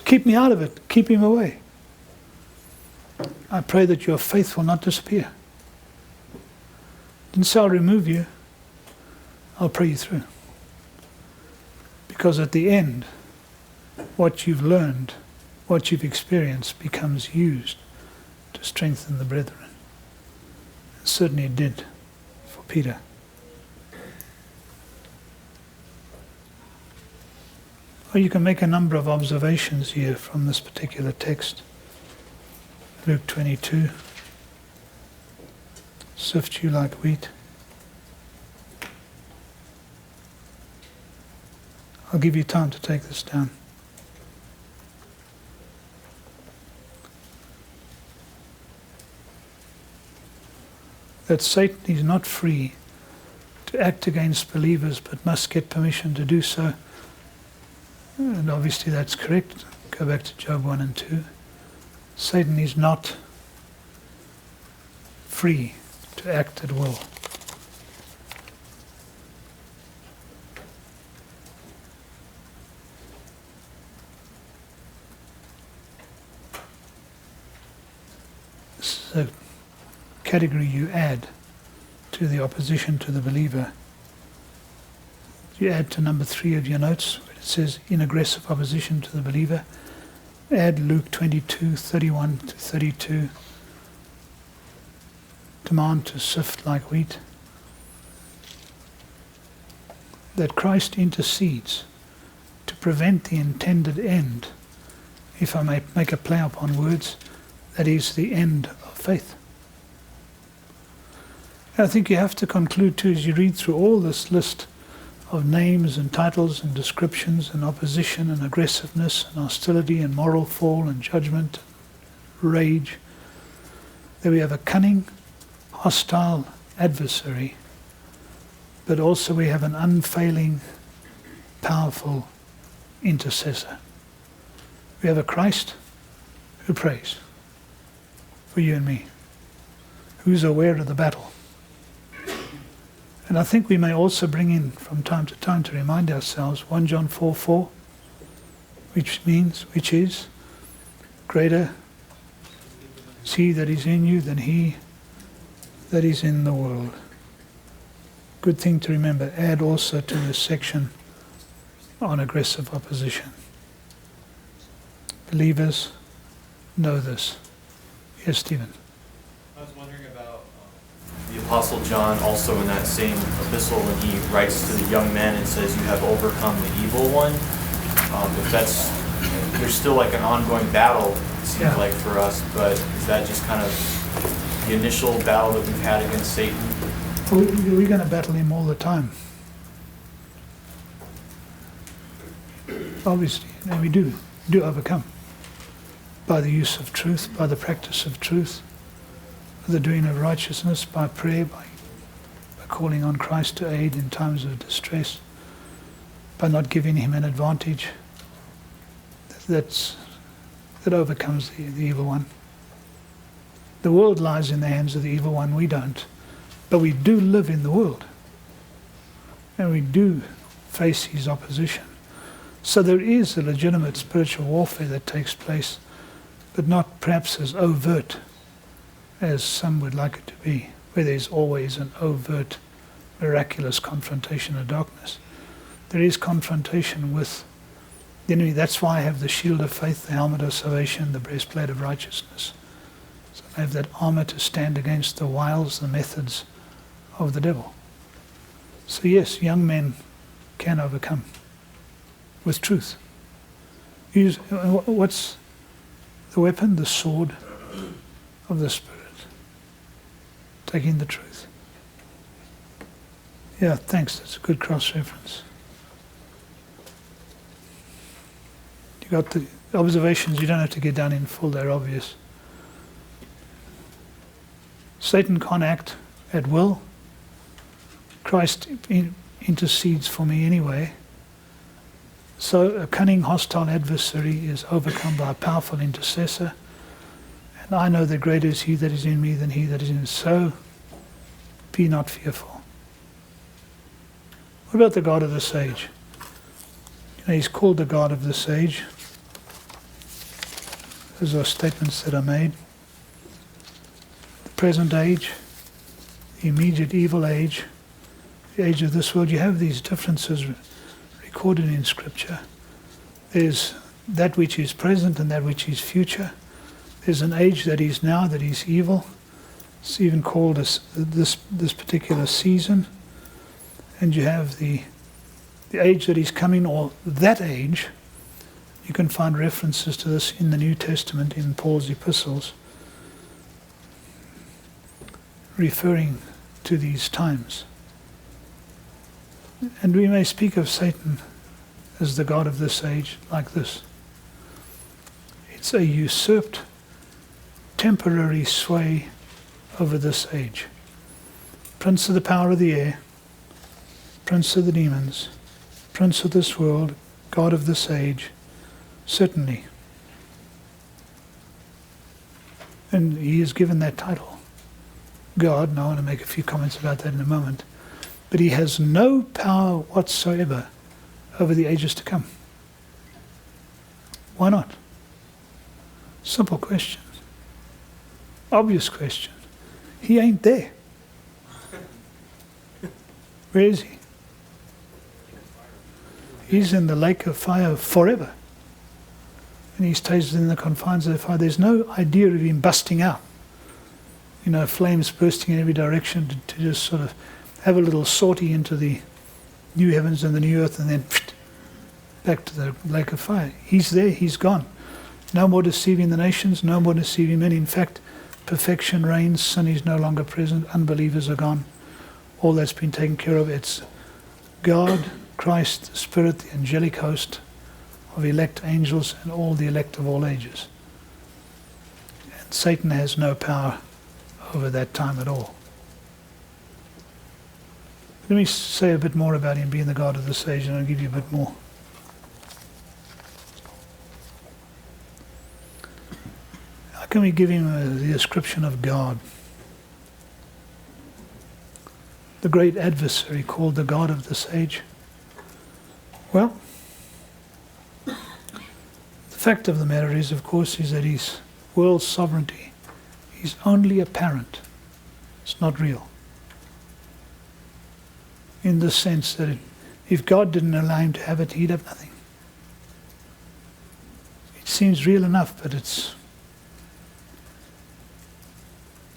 S1: Keep me out of it. Keep him away. I pray that your faith will not disappear. Didn't say I'll remove you. I'll pray you through. Because at the end, what you've learned, what you've experienced becomes used to strengthen the brethren. And certainly it did for Peter. Well, you can make a number of observations here from this particular text. Luke 22. Sift you like wheat. I'll give you time to take this down. That Satan is not free to act against believers, but must get permission to do so. And obviously that's correct. Go back to Job 1 and 2. Satan is not free to act at will. This is a category you add to the opposition to the believer. You add to number 3 of your notes, where it says, in aggressive opposition to the believer. Add Luke 22, 31 to 32. Command to sift like wheat. That Christ intercedes to prevent the intended end, if I may make a play upon words, that is the end of faith. And I think you have to conclude too, as you read through all this list of names and titles and descriptions and opposition and aggressiveness and hostility and moral fall and judgment, rage, that we have a cunning, hostile adversary, but also we have an unfailing, powerful intercessor. We have a Christ who prays for you and me, who's aware of the battle. And I think we may also bring in from time to time to remind ourselves 1 John 4:4, which is, greater is he that is in you than he that is in the world. Good thing to remember. Add also to this section on aggressive opposition. Believers know this. Yes, Stephen.
S9: I was wondering about the Apostle John also in that same epistle when he writes to the young men and says, you have overcome the evil one. If that's, there's still like an ongoing battle, it seems like for us, but is that just kind of the initial battle that we've had against Satan?
S1: We're going to battle him all the time. Obviously, and we do overcome by the use of truth, by the practice of truth, by the doing of righteousness, by prayer, by calling on Christ to aid in times of distress, by not giving him an advantage. That overcomes the evil one. The world lies in the hands of the evil one, we don't. But we do live in the world. And we do face his opposition. So there is a legitimate spiritual warfare that takes place, but not perhaps as overt as some would like it to be, where there's always an overt, miraculous confrontation of darkness. There is confrontation with the enemy. That's why I have the shield of faith, the helmet of salvation, the breastplate of righteousness. So I have that armor to stand against the wiles, the methods of the devil. So yes, young men can overcome with truth. What's the weapon? The sword of the Spirit. Taking the truth. Yeah, thanks. That's a good cross-reference. You got the observations. You don't have to get down in full. They're obvious. Satan can't act at will. Christ intercedes for me anyway. So a cunning, hostile adversary is overcome by a powerful intercessor. And I know that greater is he that is in me than he that is in me. So be not fearful. What about the God of this age? He's called the God of this age. Those are statements that are made. The present age, the immediate evil age, the age of this world. You have these differences recorded in Scripture. There's that which is present and that which is future. There's an age that is now, that is evil. It's even called this particular season. And you have the age that is coming, or that age. You can find references to this in the New Testament, in Paul's epistles, referring to these times. And we may speak of Satan as the god of this age like this. It's a usurped, temporary sway over this age. Prince of the power of the air, prince of the demons, prince of this world, god of this age, certainly. And he is given that title, God. And I want to make a few comments about that in a moment. But he has no power whatsoever over the ages to come. Why not? Simple question. Obvious question. He ain't there. Where is he? He's in the lake of fire forever. And he stays in the confines of the fire. There's no idea of him busting out. Flames bursting in every direction to just sort of have a little sortie into the new heavens and the new earth, and then back to the lake of fire. He's there, he's gone. No more deceiving the nations, no more deceiving men. In fact, perfection reigns, sin is no longer present, unbelievers are gone. All that's been taken care of. It's God, Christ, the Spirit, the angelic host of elect angels, and all the elect of all ages. And Satan has no power over that time at all. Let me say a bit more about him being the God of this age, and I'll give you a bit more. How can we give him the description of God? The great adversary called the God of this age? Well, the fact of the matter is, of course, is that his world sovereignty is only apparent. It's not real. In the sense that if God didn't allow him to have it, he'd have nothing. It seems real enough, but it's...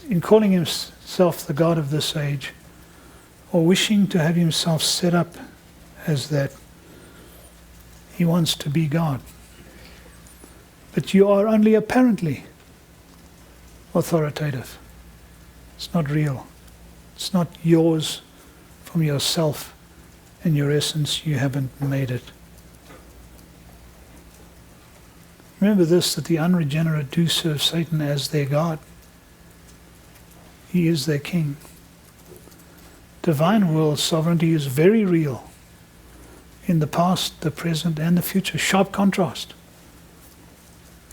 S1: In calling himself the God of this age, or wishing to have himself set up as that, he wants to be God. But you are only apparently authoritative. It's not real. It's not yours from yourself and your essence. You haven't made it. Remember this, that the unregenerate do serve Satan as their God. He is their king. Divine world sovereignty is very real in the past, the present, and the future. Sharp contrast.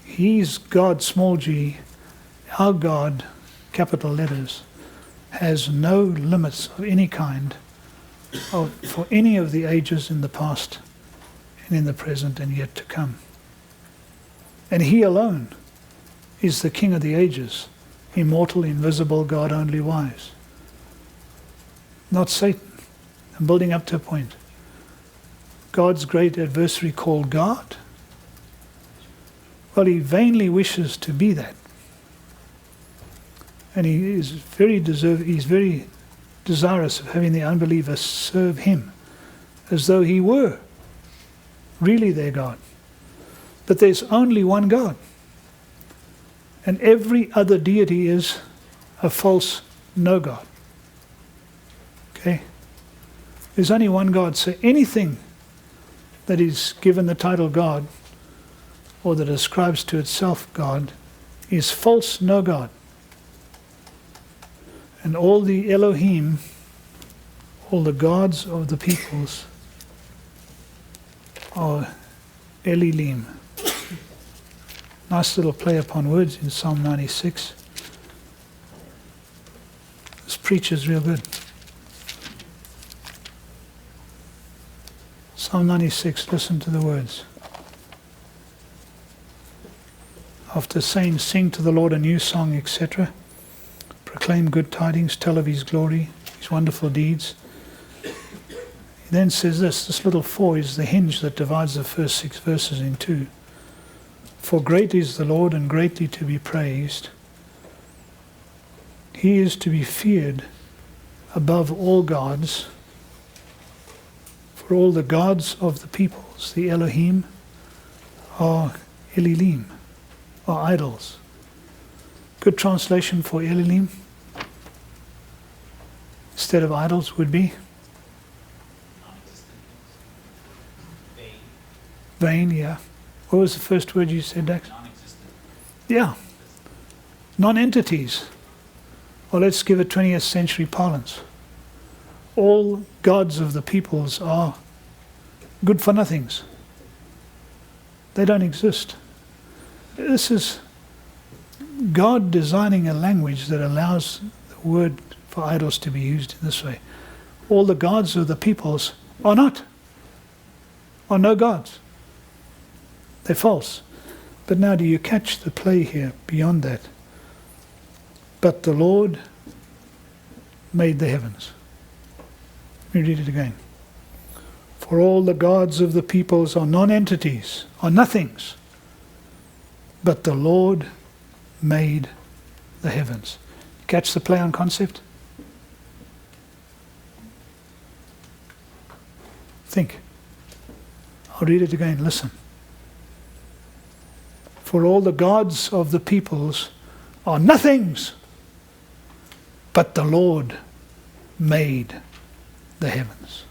S1: He's God, small g. Our God, capital letters, has no limits of any kind for any of the ages in the past and in the present and yet to come. And he alone is the King of the ages, immortal, invisible, God only wise. Not Satan. I'm building up to a point. God's great adversary called God? Well, he vainly wishes to be that. And he's very desirous of having the unbeliever serve him as though he were really their God. But there's only one God. And every other deity is a false no God. Okay? There's only one God. So anything that is given the title God, or that ascribes to itself God, is false no God. And all the Elohim, all the gods of the peoples, are Elilim. Nice little play upon words in Psalm 96. This preacher's real good. Psalm 96, listen to the words. After saying, sing to the Lord a new song, etc., proclaim good tidings, tell of his glory, his wonderful deeds. He then says this little 4 is the hinge that divides the first 6 verses in two. For great is the Lord and greatly to be praised. He is to be feared above all gods. For all the gods of the peoples, the Elohim, are Elilim, are idols. Good translation for Elilim instead of idols would be
S2: Non-existent. Vain.
S1: vain, yeah. What was the first word you said, Dax?
S2: Non-existent.
S1: Yeah. Non-entities. Well, let's give it 20th century parlance. All gods of the peoples are good for nothings. They don't exist. This is God designing a language that allows the word for idols to be used in this way. All the gods of the peoples are no gods. They're false. But now do you catch the play here beyond that? But the Lord made the heavens. Let me read it again. For all the gods of the peoples are non-entities, are nothings. But the Lord made the heavens. Catch the play on concept? Think. I'll read it again. Listen. For all the gods of the peoples are nothings. But the Lord made the heavens.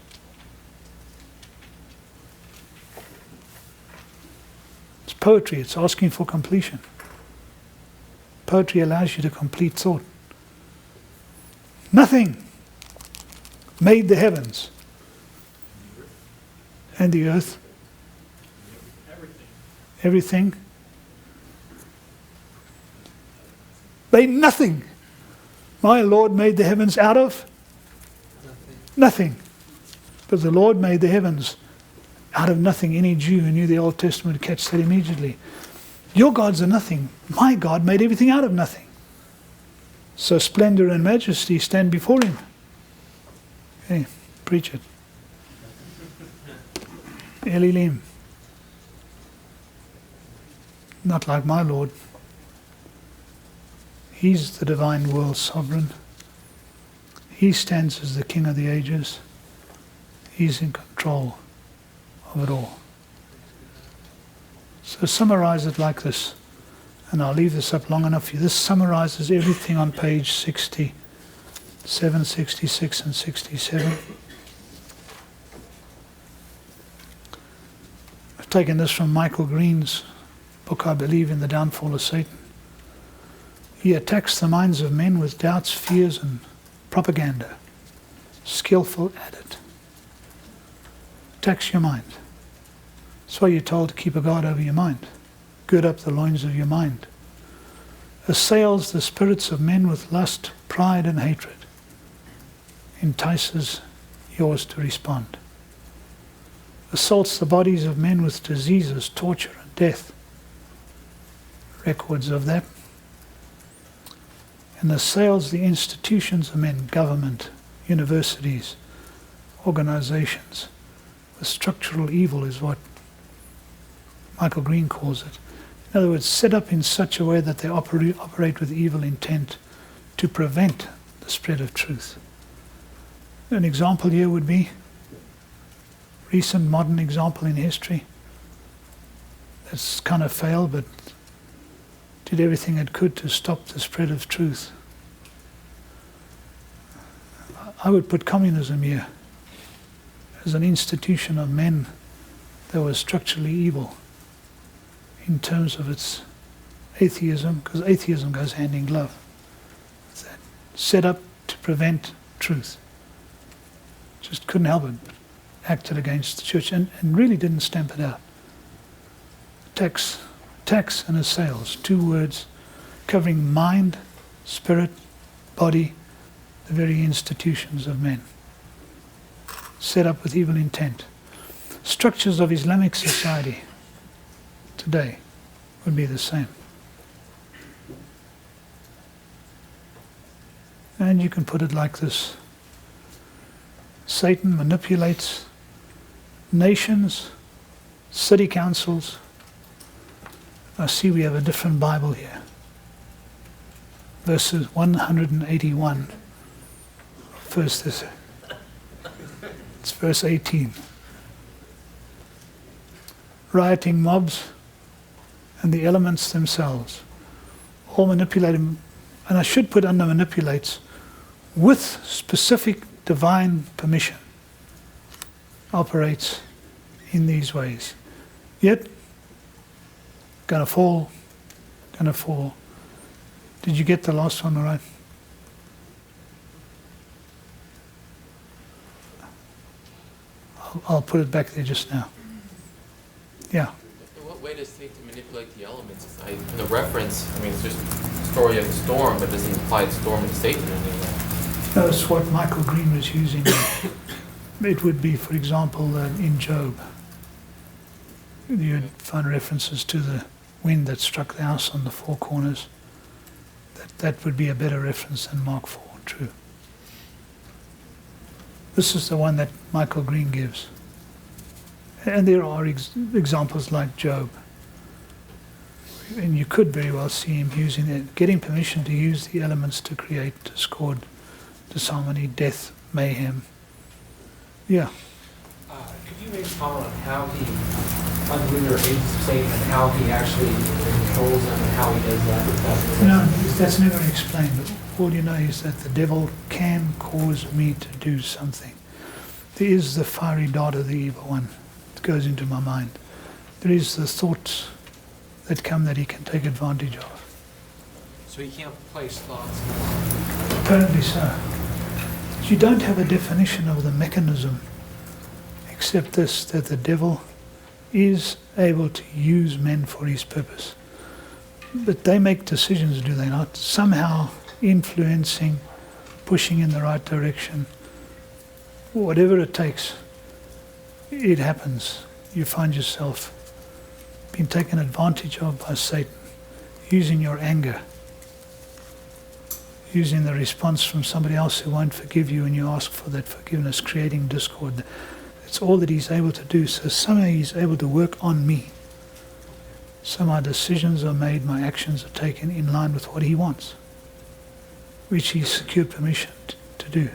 S1: It's poetry. It's asking for completion. Poetry allows you to complete thought. Nothing made the heavens and the earth. Everything. Made nothing. My Lord made the heavens out of nothing. But the Lord made the heavens out of nothing. Any Jew who knew the Old Testament would catch that immediately. Your gods are nothing. My God made everything out of nothing. So splendor and majesty stand before him. Okay, preach it. Elilim. Not like my Lord. He's the divine world sovereign. He stands as the King of the ages. He's in control of it all. So summarize it like this, and I'll leave this up long enough for you. This summarizes everything on page 67, 66, and 67. I've taken this from Michael Green's book, I believe, in The Downfall of Satan. He attacks the minds of men with doubts, fears, and propaganda. Skillful at it. Attacks your mind. That's why you're told to keep a guard over your mind. Gird up the loins of your mind. Assails the spirits of men with lust, pride, and hatred. Entices yours to respond. Assaults the bodies of men with diseases, torture, and death. Records of that. And assails the institutions of men, government, universities, organizations. The structural evil is what Michael Green calls it. In other words, set up in such a way that they operate with evil intent to prevent the spread of truth. An example here would be recent modern example in history that's kind of failed, but did everything it could to stop the spread of truth. I would put communism here as an institution of men that was structurally evil in terms of its atheism, because atheism goes hand in glove. It's that set up to prevent truth. Just couldn't help it. Acted against the church and really didn't stamp it out. Attacks and assails, 2 words covering mind, spirit, body, the very institutions of men. Set up with evil intent. structures of Islamic society today would be the same. And you can put it like this. Satan manipulates nations, city councils. I see we have a different Bible here. Verses 181. First, it's verse 18. Rioting mobs and the elements themselves, all manipulating, and I should put under manipulates, with specific divine permission, operates in these ways. Yet, gonna fall. Did you get the last one all right? I'll put it back there just now. Yeah.
S3: In what way does Satan manipulate the elements? In the reference, I mean, it's just a story of the storm, but does he imply the storm to Satan in any way?
S1: That's what Michael Green was using. It would be, for example, in Job. You'd find references to the wind that struck the house on the four corners. That would be a better reference than Mark 4, true. This is the one that Michael Green gives. And there are examples like Job. And you could very well see him using it, getting permission to use the elements to create discord, disharmony, death, mayhem. Yeah.
S4: Could you maybe comment on how he, unbeliever agents of Satan, and how he actually controls them and how he does that?
S1: No, that's never explained. But all you know is that the devil can cause me to do something. There is the fiery dart of the evil one that goes into my mind. There is the thoughts that come that he can take advantage of.
S4: So he can't place thoughts.
S1: Apparently so. You don't have a definition of the mechanism except this, that the devil is able to use men for his purpose. But they make decisions, do they not? Somehow influencing, pushing in the right direction. Whatever it takes, it happens. You find yourself being taken advantage of by Satan, using your anger, using the response from somebody else who won't forgive you and you ask for that forgiveness, creating discord. It's all that he's able to do. So somehow he's able to work on me. So my decisions are made, my actions are taken in line with what he wants, which he's secured permission to do.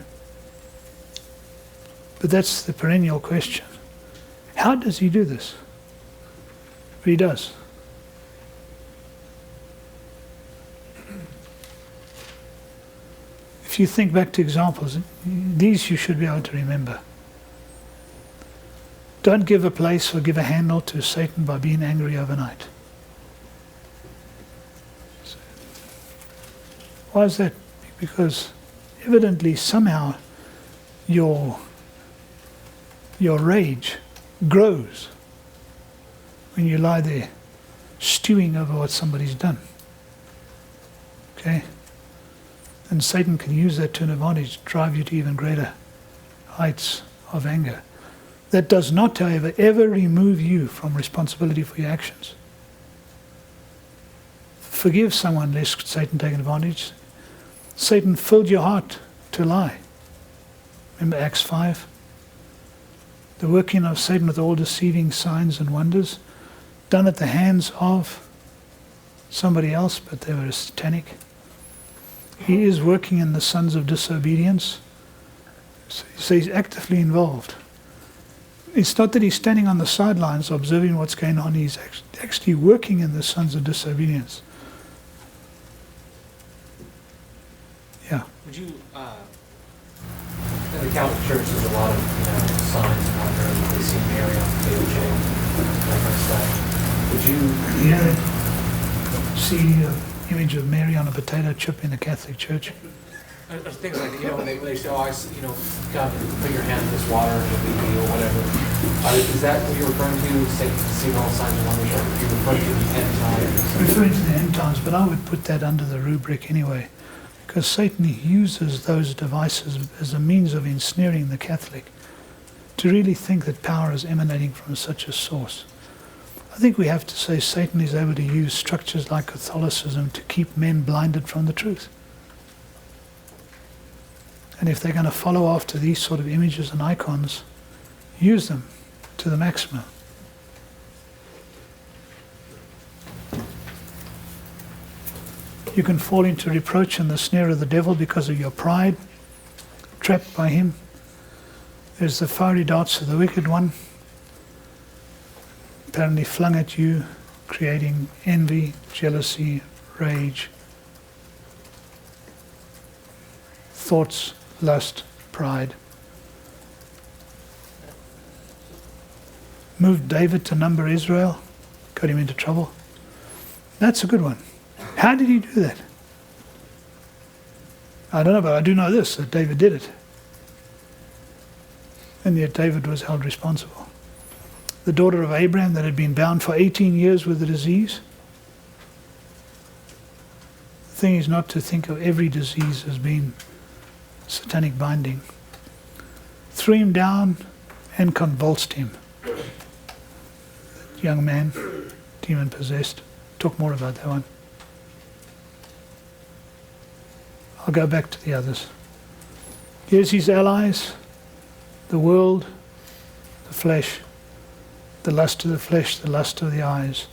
S1: But that's the perennial question. How does he do this? But he does. If you think back to examples, these you should be able to remember. Don't give a place or give a handle to Satan by being angry overnight. Why is that? Because evidently somehow your rage grows when you lie there stewing over what somebody's done. Okay? And Satan can use that to an advantage, drive you to even greater heights of anger. That does not, however, ever remove you from responsibility for your actions. Forgive someone lest Satan take advantage. Satan filled your heart to lie. Remember Acts 5? The working of Satan with all deceiving signs and wonders, done at the hands of somebody else, but they were satanic. He is working in the sons of disobedience. So he's actively involved. It's not that he's standing on the sidelines observing what's going on. He's actually working in the sons of disobedience. Yeah.
S3: Would you,
S4: In the Catholic Church, there's a lot of signs and wonders. They see Mary on Theology, that kind of stuff. Would you?
S1: Yeah. See an image of Mary on a potato chip in the Catholic Church.
S4: There's things like, they say, oh, God, put your hand in this water and it'll be or whatever. Is that what you're referring to, Satan seeing all signs and wonders, or are you referring to the end times?
S1: Referring to the end times, but I would put that under the rubric anyway, because Satan uses those devices as a means of ensnaring the Catholic to really think that power is emanating from such a source. I think we have to say Satan is able to use structures like Catholicism to keep men blinded from the truth. And if they're going to follow after these sort of images and icons, use them to the maximum. You can fall into reproach and the snare of the devil because of your pride, trapped by him. There's the fiery darts of the wicked one, apparently flung at you, creating envy, jealousy, rage, thoughts, lust, pride. Moved David to number Israel, got him into trouble. That's a good one. How did he do that? I don't know, but I do know this, that David did it. And yet David was held responsible. The daughter of Abraham that had been bound for 18 years with the disease. The thing is not to think of every disease as being satanic binding. Threw him down and convulsed him. That young man, demon possessed. Talk more about that one. I'll go back to the others. Here's his allies, the world, the flesh, the lust of the flesh, the lust of the eyes,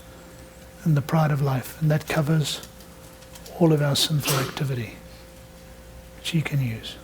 S1: and the pride of life. And that covers all of our sinful activity, which he can use.